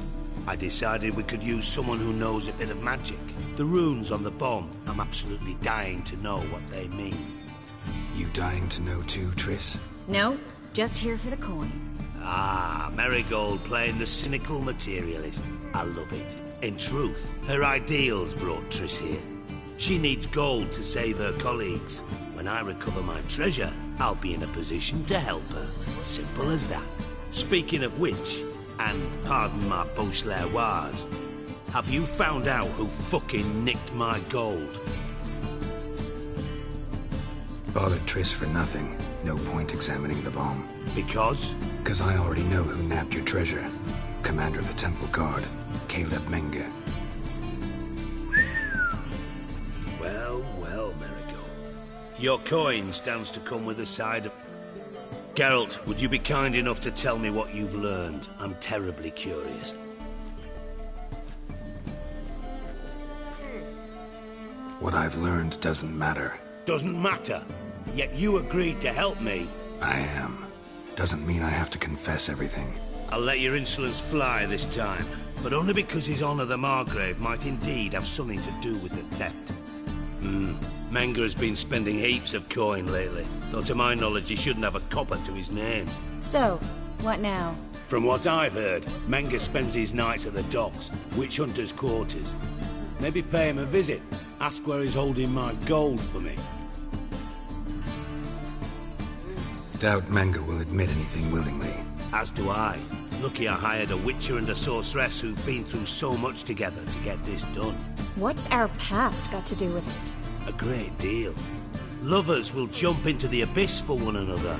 I decided we could use someone who knows a bit of magic. The runes on the bomb, I'm absolutely dying to know what they mean. You dying to know too, Triss? No, just here for the coin. Ah, Marigold playing the cynical materialist. I love it. In truth, her ideals brought Triss here. She needs gold to save her colleagues. When I recover my treasure, I'll be in a position to help her. Simple as that. Speaking of which, and pardon my Beauclervoise, have you found out who fucking nicked my gold? Bothered Triss for nothing. No point examining the bomb. Because? Because I already know who nabbed your treasure. Commander of the Temple Guard, Caleb Menge. Well, well, Marigold. Your coin stands to come with a side of... Geralt, would you be kind enough to tell me what you've learned? I'm terribly curious. What I've learned doesn't matter. Doesn't matter? Yet you agreed to help me. I am. Doesn't mean I have to confess everything. I'll let your insolence fly this time, but only because his honor the Margrave might indeed have something to do with the theft. Menge has been spending heaps of coin lately, though to my knowledge he shouldn't have a copper to his name. So, what now? From what I've heard, Menge spends his nights at the docks, witch hunters' quarters. Maybe pay him a visit, ask where he's holding my gold for me. Doubt Menge will admit anything willingly. As do I. Lucky I hired a witcher and a sorceress who've been through so much together to get this done. What's our past got to do with it? A great deal. Lovers will jump into the abyss for one another.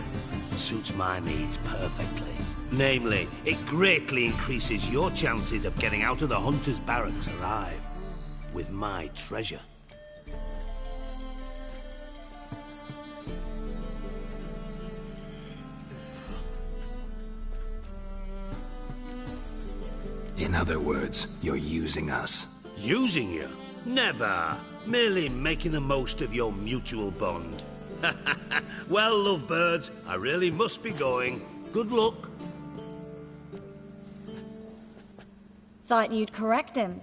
It suits my needs perfectly. Namely, it greatly increases your chances of getting out of the hunter's barracks alive. With my treasure. In other words, you're using us. Using you? Never. Merely making the most of your mutual bond. Well, lovebirds, I really must be going. Good luck. Thought you'd correct him.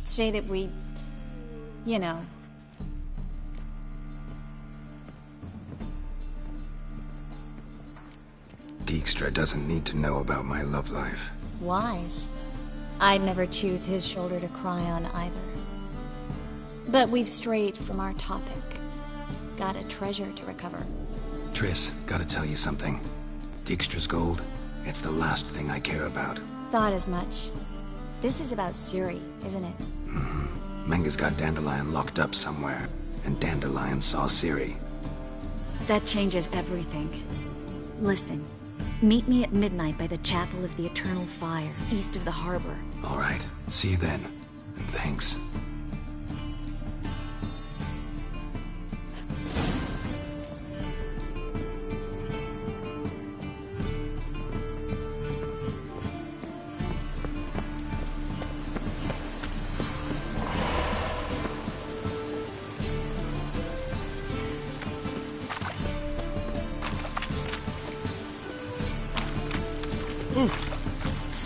Say that we... you know, Dijkstra doesn't need to know about my love life. Wise. I'd never choose his shoulder to cry on either. But we've strayed from our topic. Got a treasure to recover. Triss, gotta tell you something. Dijkstra's gold, it's the last thing I care about. Thought as much. This is about Ciri, isn't it? Mm-hmm. Menga's got Dandelion locked up somewhere, and Dandelion saw Ciri. That changes everything. Listen, meet me at midnight by the Chapel of the Eternal Fire, east of the harbor. All right, see you then, and thanks.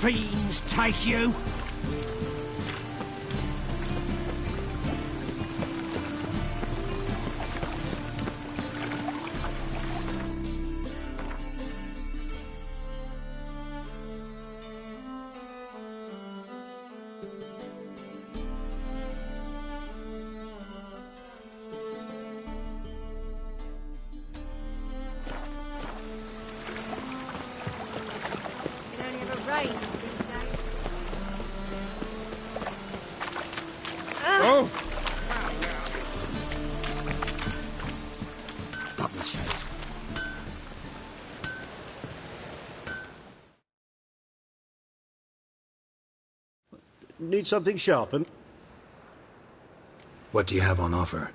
Fiends take you! Need something sharpened? What do you have on offer?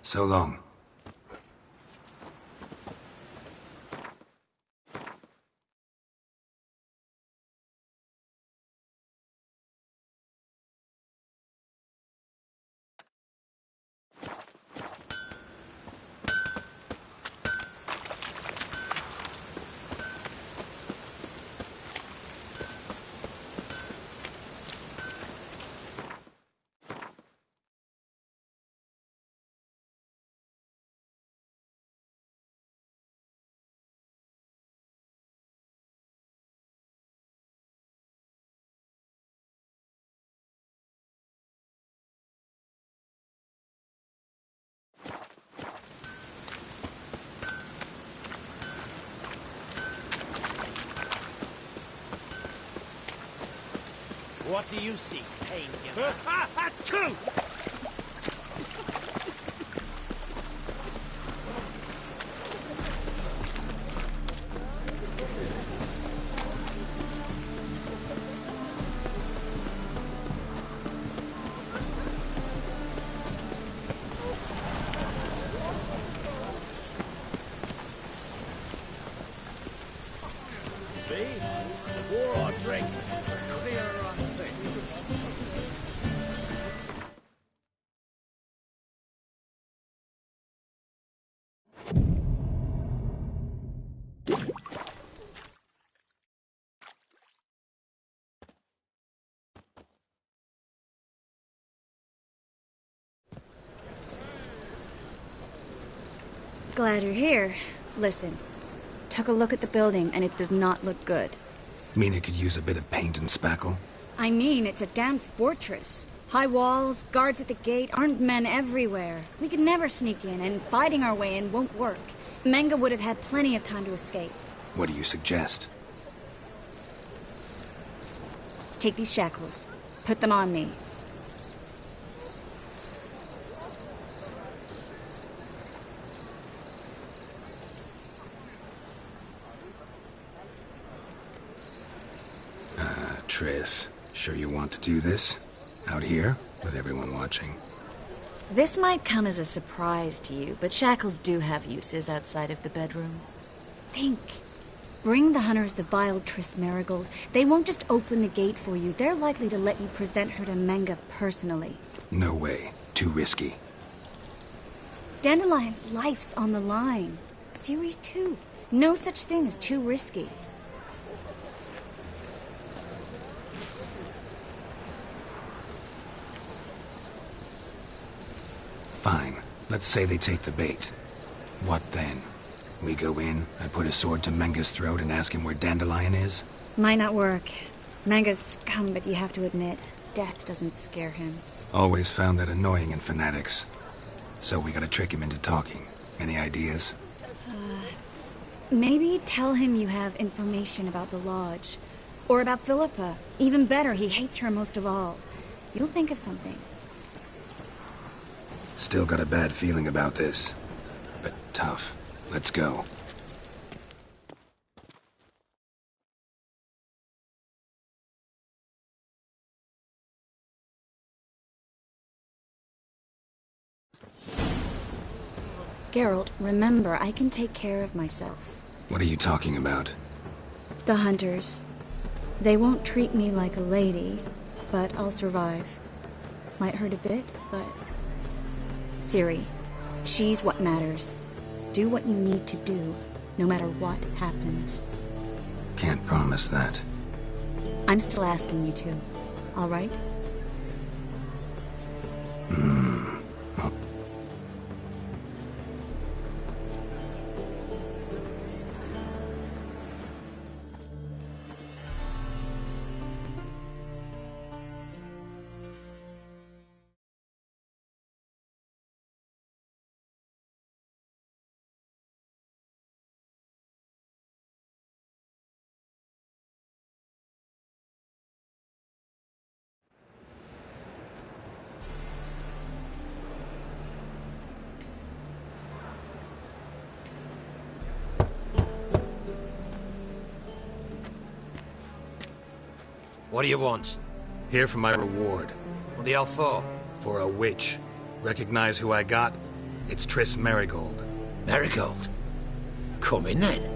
So long. What do you seek, painkiller? Achoo! Glad you're here. Listen, took a look at the building and it does not look good. Mean it could use a bit of paint and spackle? I mean, it's a damn fortress. High walls, guards at the gate, armed men everywhere. We could never sneak in, and fighting our way in won't work. Menga would have had plenty of time to escape. What do you suggest? Take these shackles. Put them on me. Triss, sure you want to do this? Out here, with everyone watching? This might come as a surprise to you, but shackles do have uses outside of the bedroom. Think. Bring the hunters the vile Triss Marigold. They won't just open the gate for you. They're likely to let you present her to Menga personally. No way. Too risky. Dandelion's life's on the line. Series 2. No such thing as too risky. Fine. Let's say they take the bait. What then? We go in, I put a sword to Menga's throat and ask him where Dandelion is? Might not work. Menga's scum, but you have to admit, death doesn't scare him. Always found that annoying in fanatics. So we gotta trick him into talking. Any ideas? Maybe tell him you have information about the Lodge. Or about Philippa. Even better, he hates her most of all. You'll think of something. Still got a bad feeling about this. But tough. Let's go. Geralt, remember, I can take care of myself. What are you talking about? The hunters. They won't treat me like a lady, but I'll survive. Might hurt a bit, but... Ciri, she's what matters. Do what you need to do, no matter what happens. Can't promise that. I'm still asking you to, all right? Oh. What do you want? Here for my reward. What the hell for? For a witch. Recognize who I got? It's Triss Marigold. Marigold? Come in then.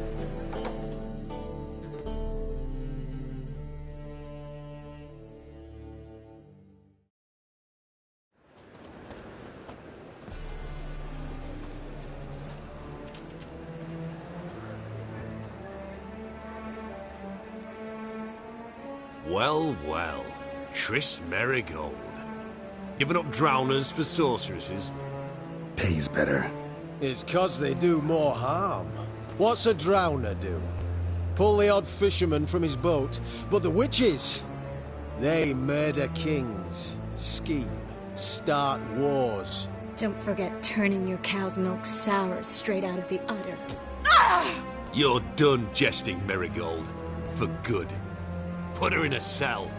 Well, well. Triss Marigold. Giving up drowners for sorceresses? Pays better. It's 'cause they do more harm. What's a drowner do? Pull the odd fisherman from his boat. But the witches, they murder kings, scheme, start wars. Don't forget turning your cow's milk sour straight out of the udder. You're done jesting, Marigold. For good. Put her in a cell.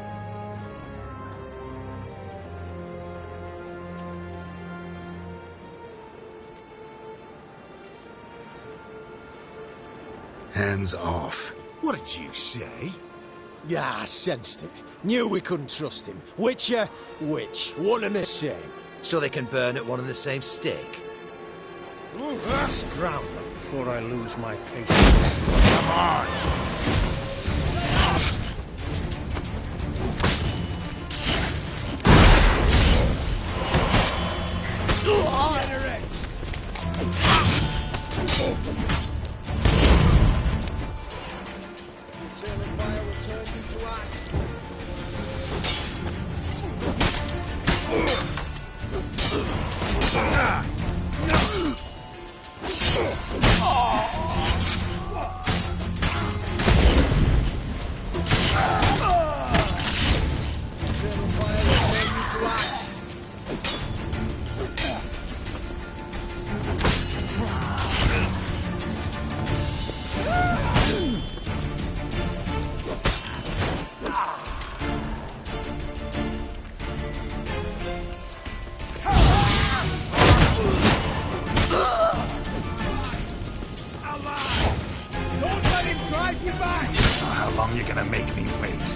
Hands off. What did you say? Yeah, I sensed it. Knew we couldn't trust him. Witcher, witch. One and the same. So they can burn at one and the same stake? Scram before I lose my patience. Come on! drive you back! Oh, how long you gonna make me wait?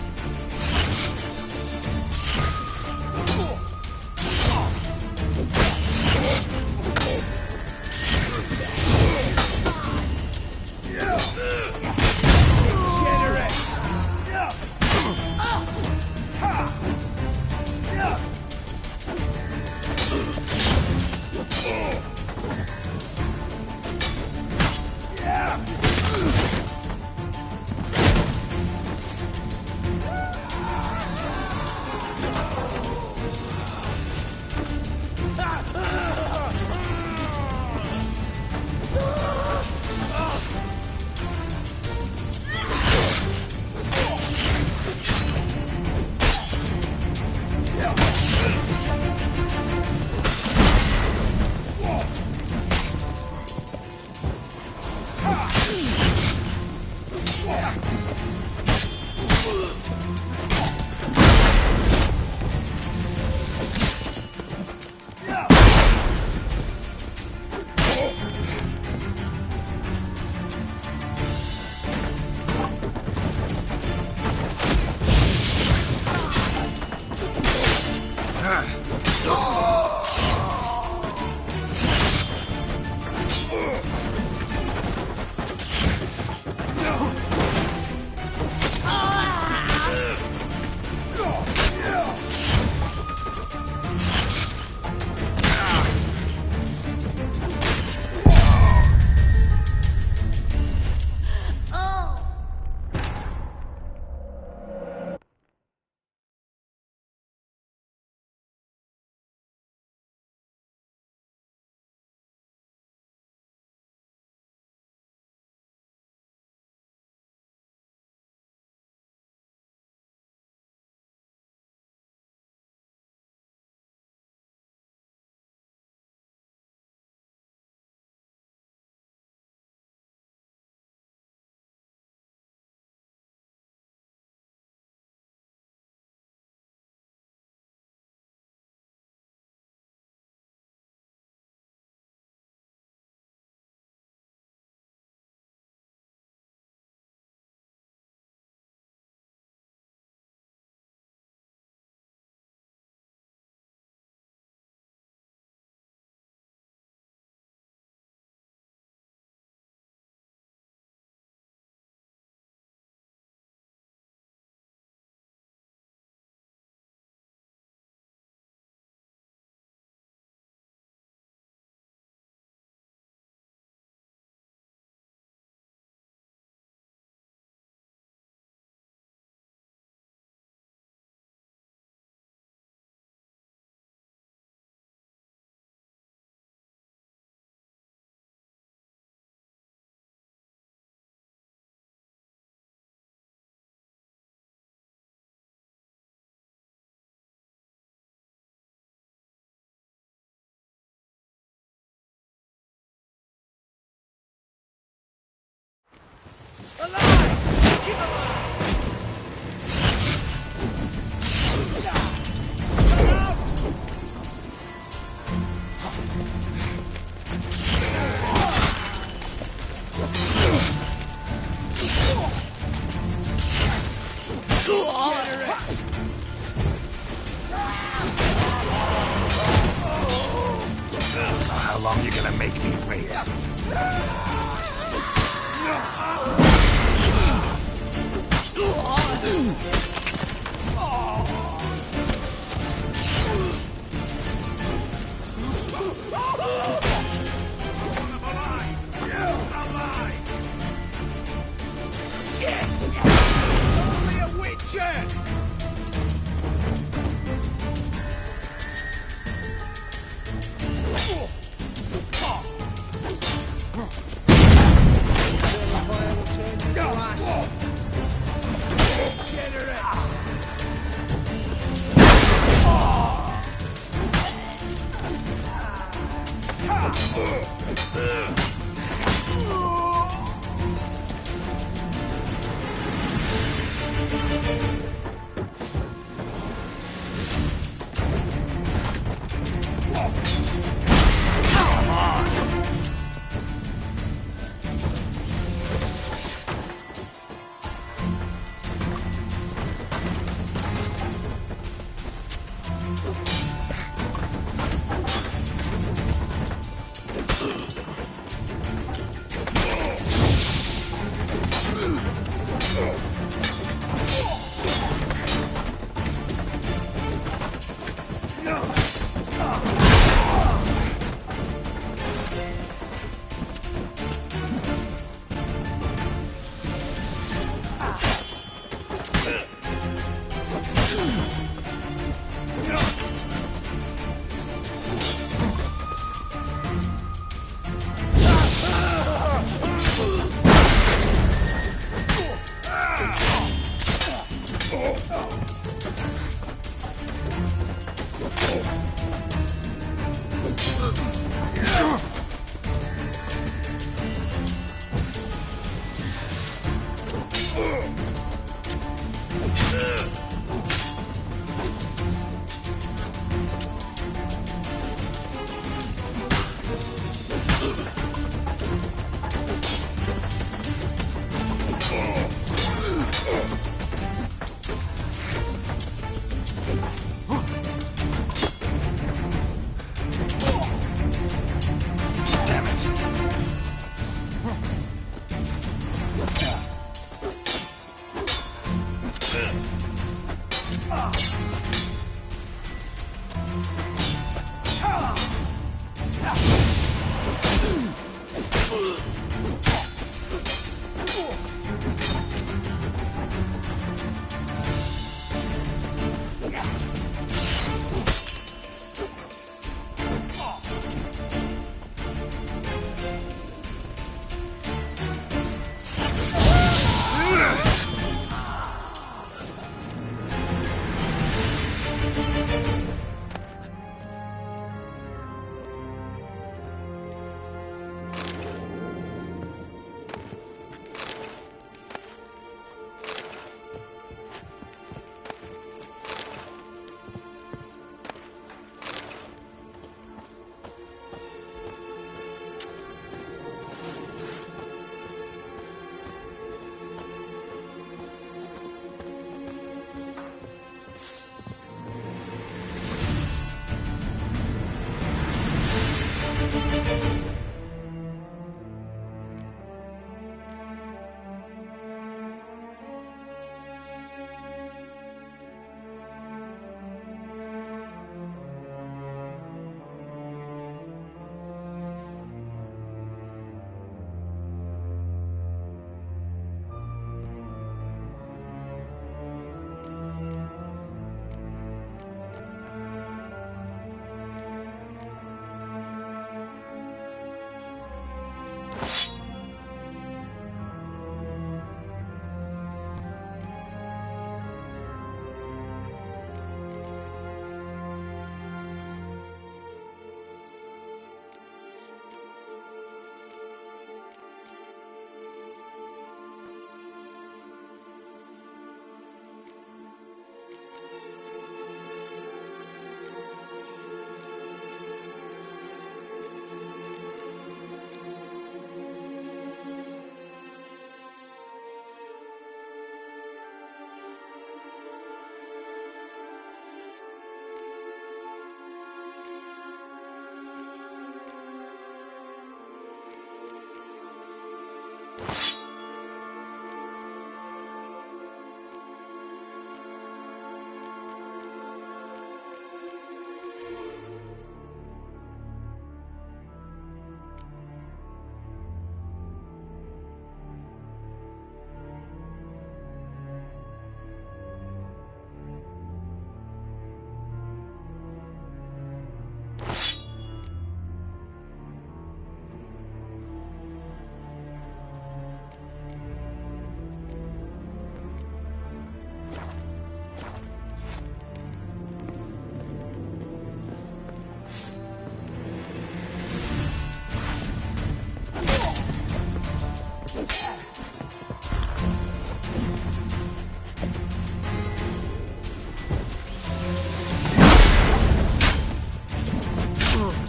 How long you gonna make me wait? Only a witcher!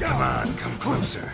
Come on, come closer.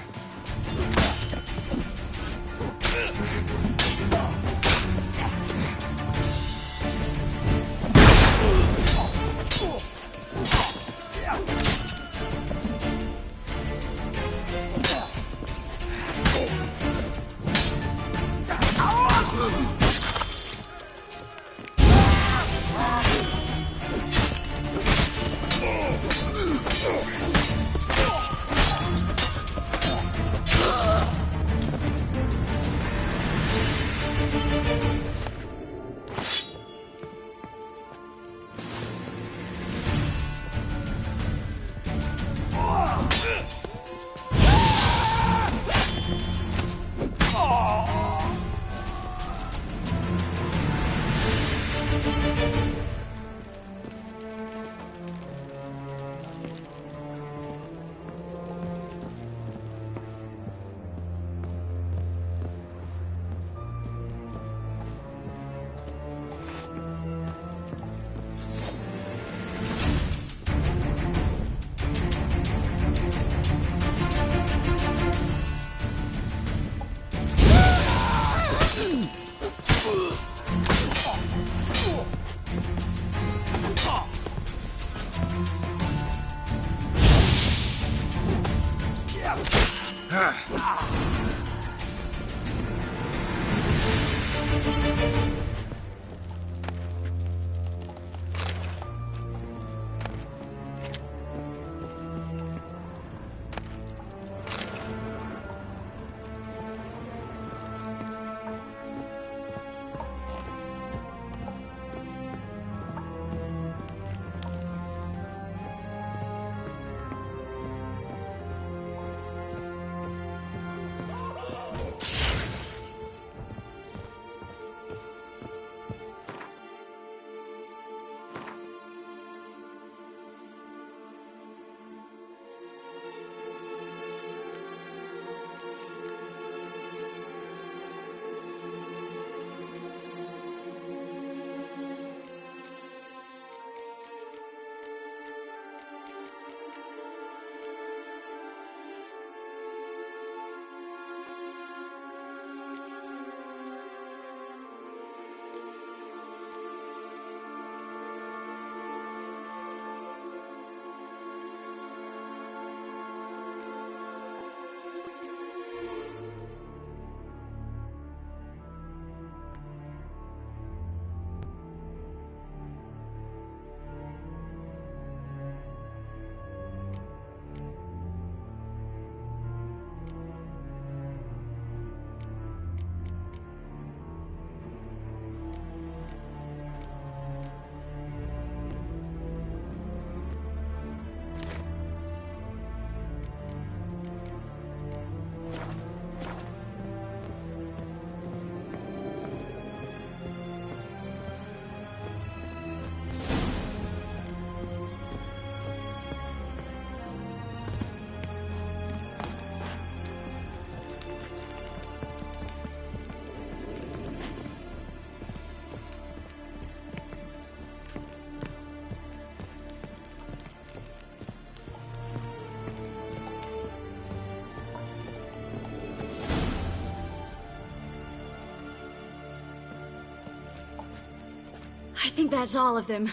I think that's all of them.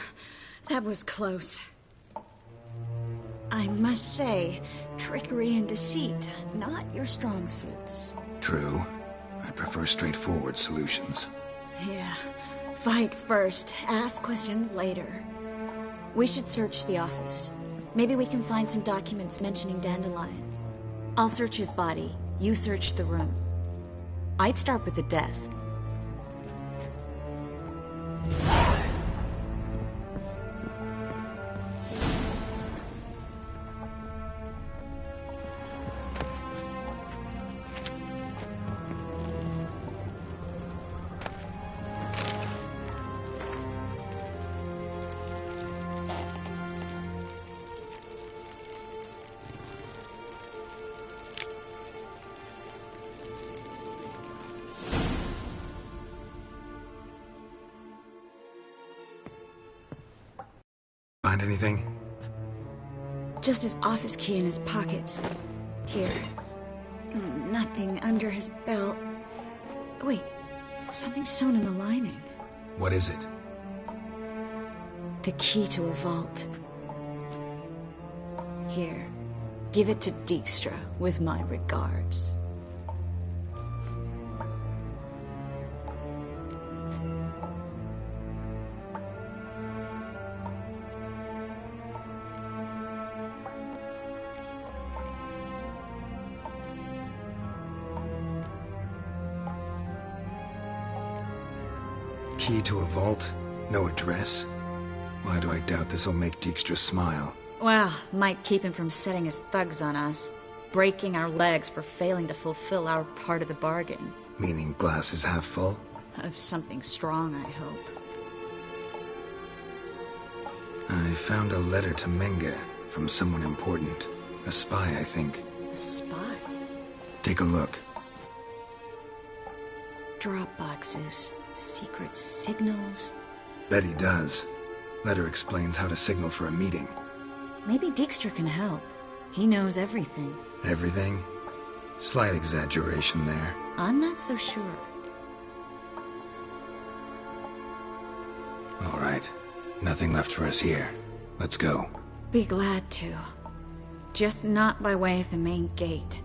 That was close. I must say, trickery and deceit, not your strong suits. True. I prefer straightforward solutions. Yeah. Fight first, ask questions later. We should search the office. Maybe we can find some documents mentioning Dandelion. I'll search his body. You search the room. I'd start with the desk. find anything? Just his office key in his pockets. Here. Nothing under his belt. Wait, something sewn in the lining. What is it? The key to a vault. Here, give it to Dijkstra with my regards. Key to a vault? No address? Why do I doubt this'll make Dijkstra smile? Well, might keep him from setting his thugs on us. Breaking our legs for failing to fulfill our part of the bargain. Meaning glass is half full? Of something strong, I hope. I found a letter to Menge from someone important. A spy, I think. A spy? Take a look. Drop boxes, secret signals. Bet he does. Letter explains how to signal for a meeting. Maybe Dijkstra can help. He knows everything. Everything? Slight exaggeration there. I'm not so sure. All right. Nothing left for us here. Let's go. Be glad to. Just not by way of the main gate.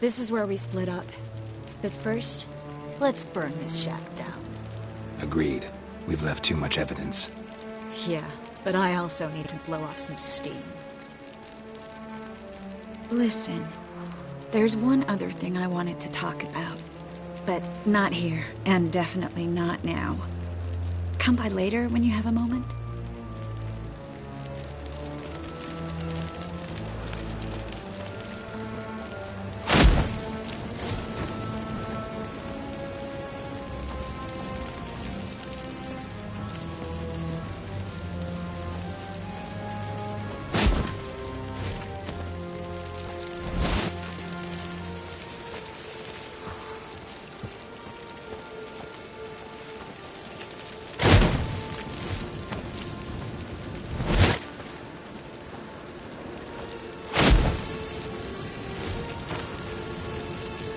This is where we split up. But first, let's burn this shack down. Agreed. We've left too much evidence. Yeah, but I also need to blow off some steam. Listen, there's one other thing I wanted to talk about. But not here, and definitely not now. come by later when you have a moment?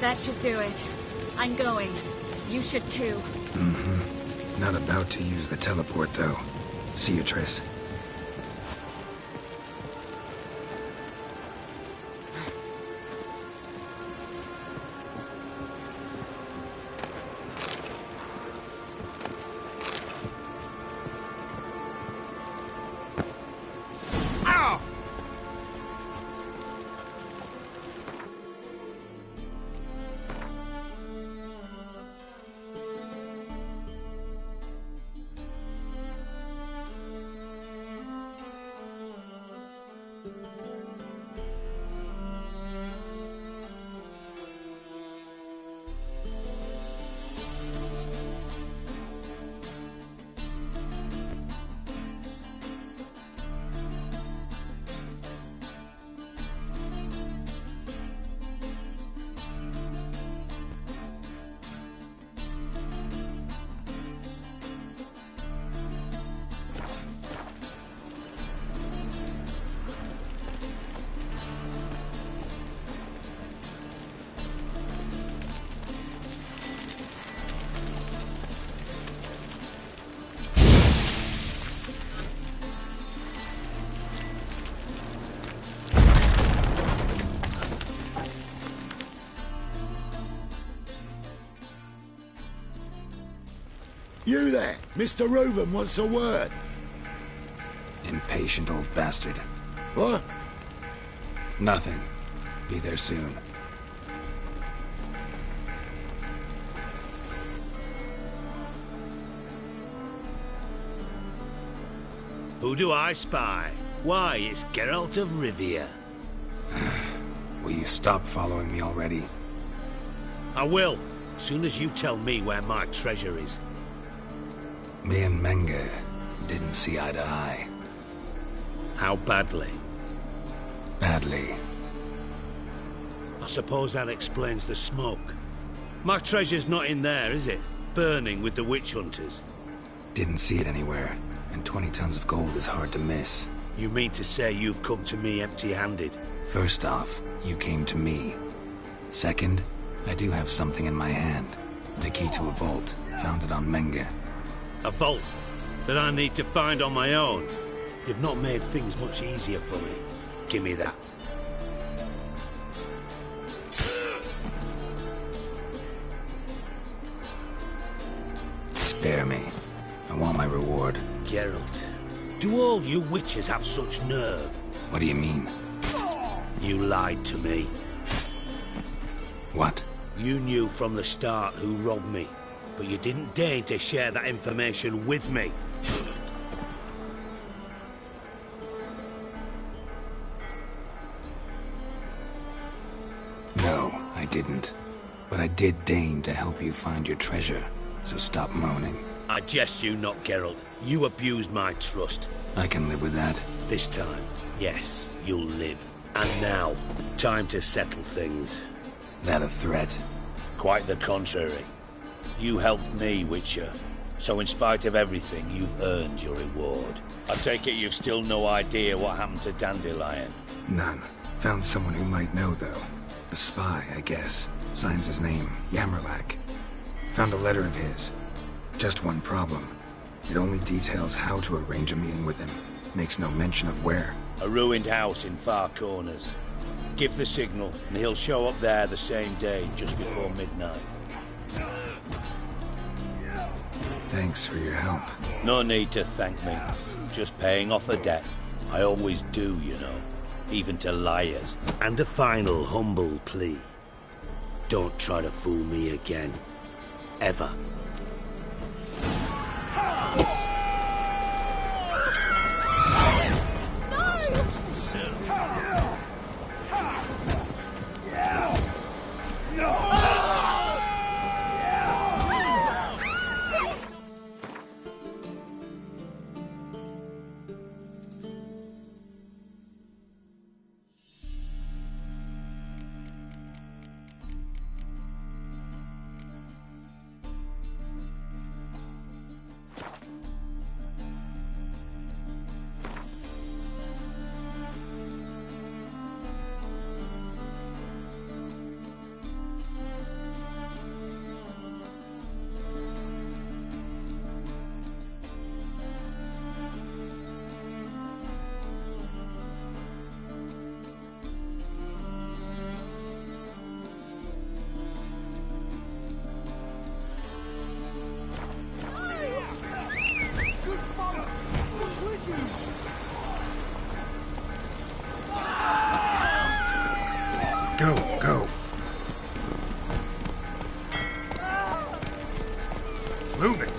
That should do it. I'm going. You should too. Mm-hmm. Not about to use the teleport, though. See you, Triss. You there! Mr. Reuven wants a word. Impatient old bastard. What? Nothing. Be there soon. Who do I spy? Why, it's Geralt of Rivia. Will you stop following me already? I will, soon as you tell me where my treasure is. Me and Menge didn't see eye to eye. How badly? Badly. I suppose that explains the smoke. My treasure's not in there, is it? Burning with the witch hunters. Didn't see it anywhere, and 20 tons of gold is hard to miss. You mean to say you've come to me empty-handed? First off, you came to me. Second, I do have something in my hand. The key to a vault, found it on Menge. A vault that I need to find on my own. You've not made things much easier for me. Give me that. Spare me. I want my reward. Geralt, do all you witches have such nerve? What do you mean? You lied to me. What? You knew from the start who robbed me, but you didn't deign to share that information with me. No, I didn't. But I did deign to help you find your treasure, so stop moaning. I jest you not, Geralt. You abused my trust. I can live with that. This time, yes, you'll live. And now, time to settle things. That a threat? Quite the contrary. You helped me, Witcher. So in spite of everything, you've earned your reward. I take it you've still no idea what happened to Dandelion? None. Found someone who might know, though. A spy, I guess. Signs his name, Yammerlak. Found a letter of his. Just one problem. It only details how to arrange a meeting with him. Makes no mention of where. A ruined house in Far Corners. Give the signal, and he'll show up there the same day, just before midnight. Thanks for your help. No need to thank me. Just paying off a debt. I always do, you know. Even to liars. And a final humble plea. Don't try to fool me again. Ever. Go, go. Move it.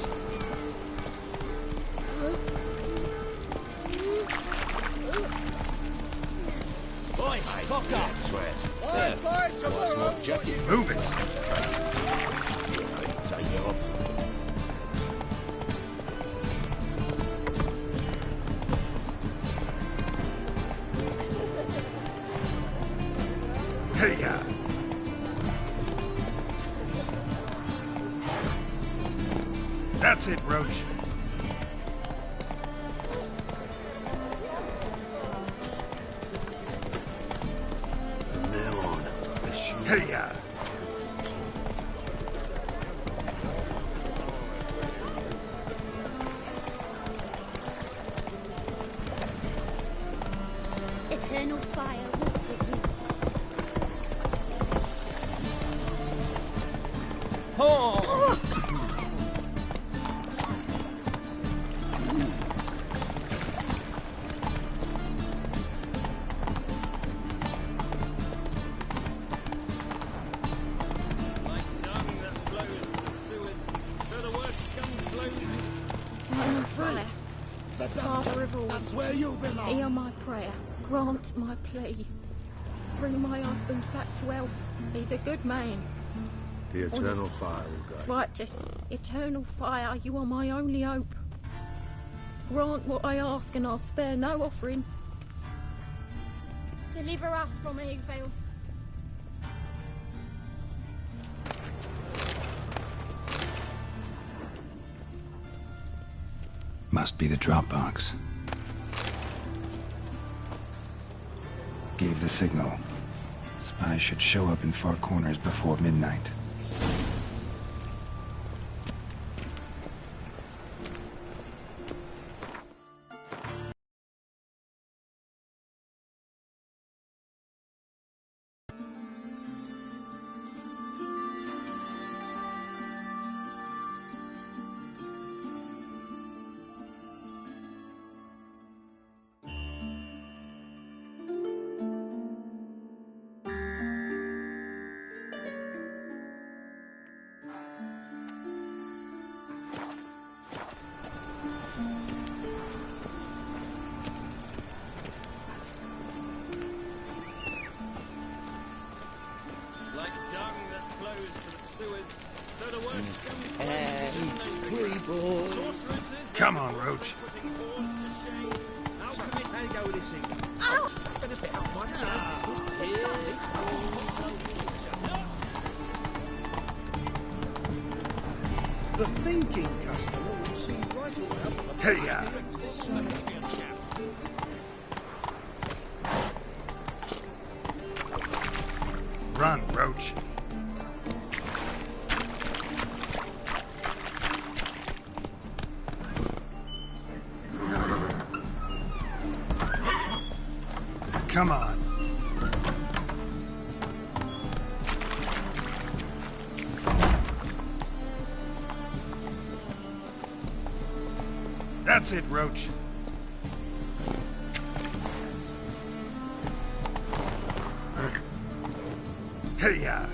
Boy, fuck off. There. That's not jacket. Move it. Take it off. Hey, ya. That's it, Roach. From now on, let's shoot. Hey, ya. Eternal fire walk with you. Oh! Eternal fire. Father of all, That's where you belong. hear my prayer. Grant my plea. Bring my husband back to health. He's a good man. The eternal Honest. fire will guide. Righteous, eternal fire, you are my only hope. Grant what I ask and I'll spare no offering. Deliver us from evil. Must be the drop box. Gave the signal. Spies should show up in Far Corners before midnight. Come on, Roach. The thinking customer will see right away. Hey, ya. Run, Roach. Come on. That's it, Roach. Hey, ya.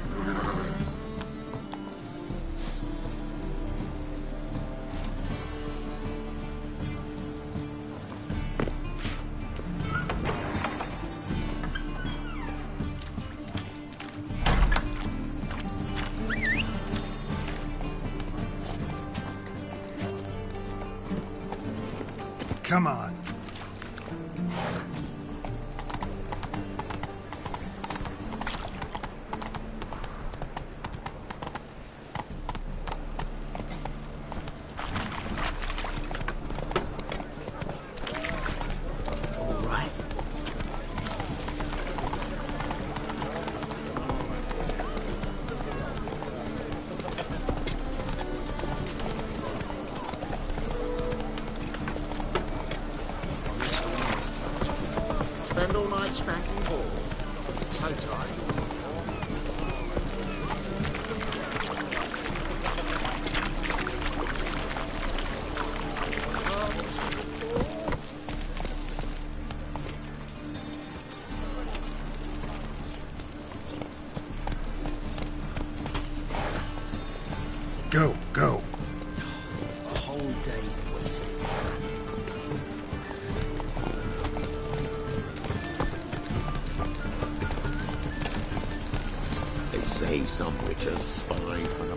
Come on. Spend all night spanking balls. So tired. Go, go. A whole day wasted. They say some witches spy for the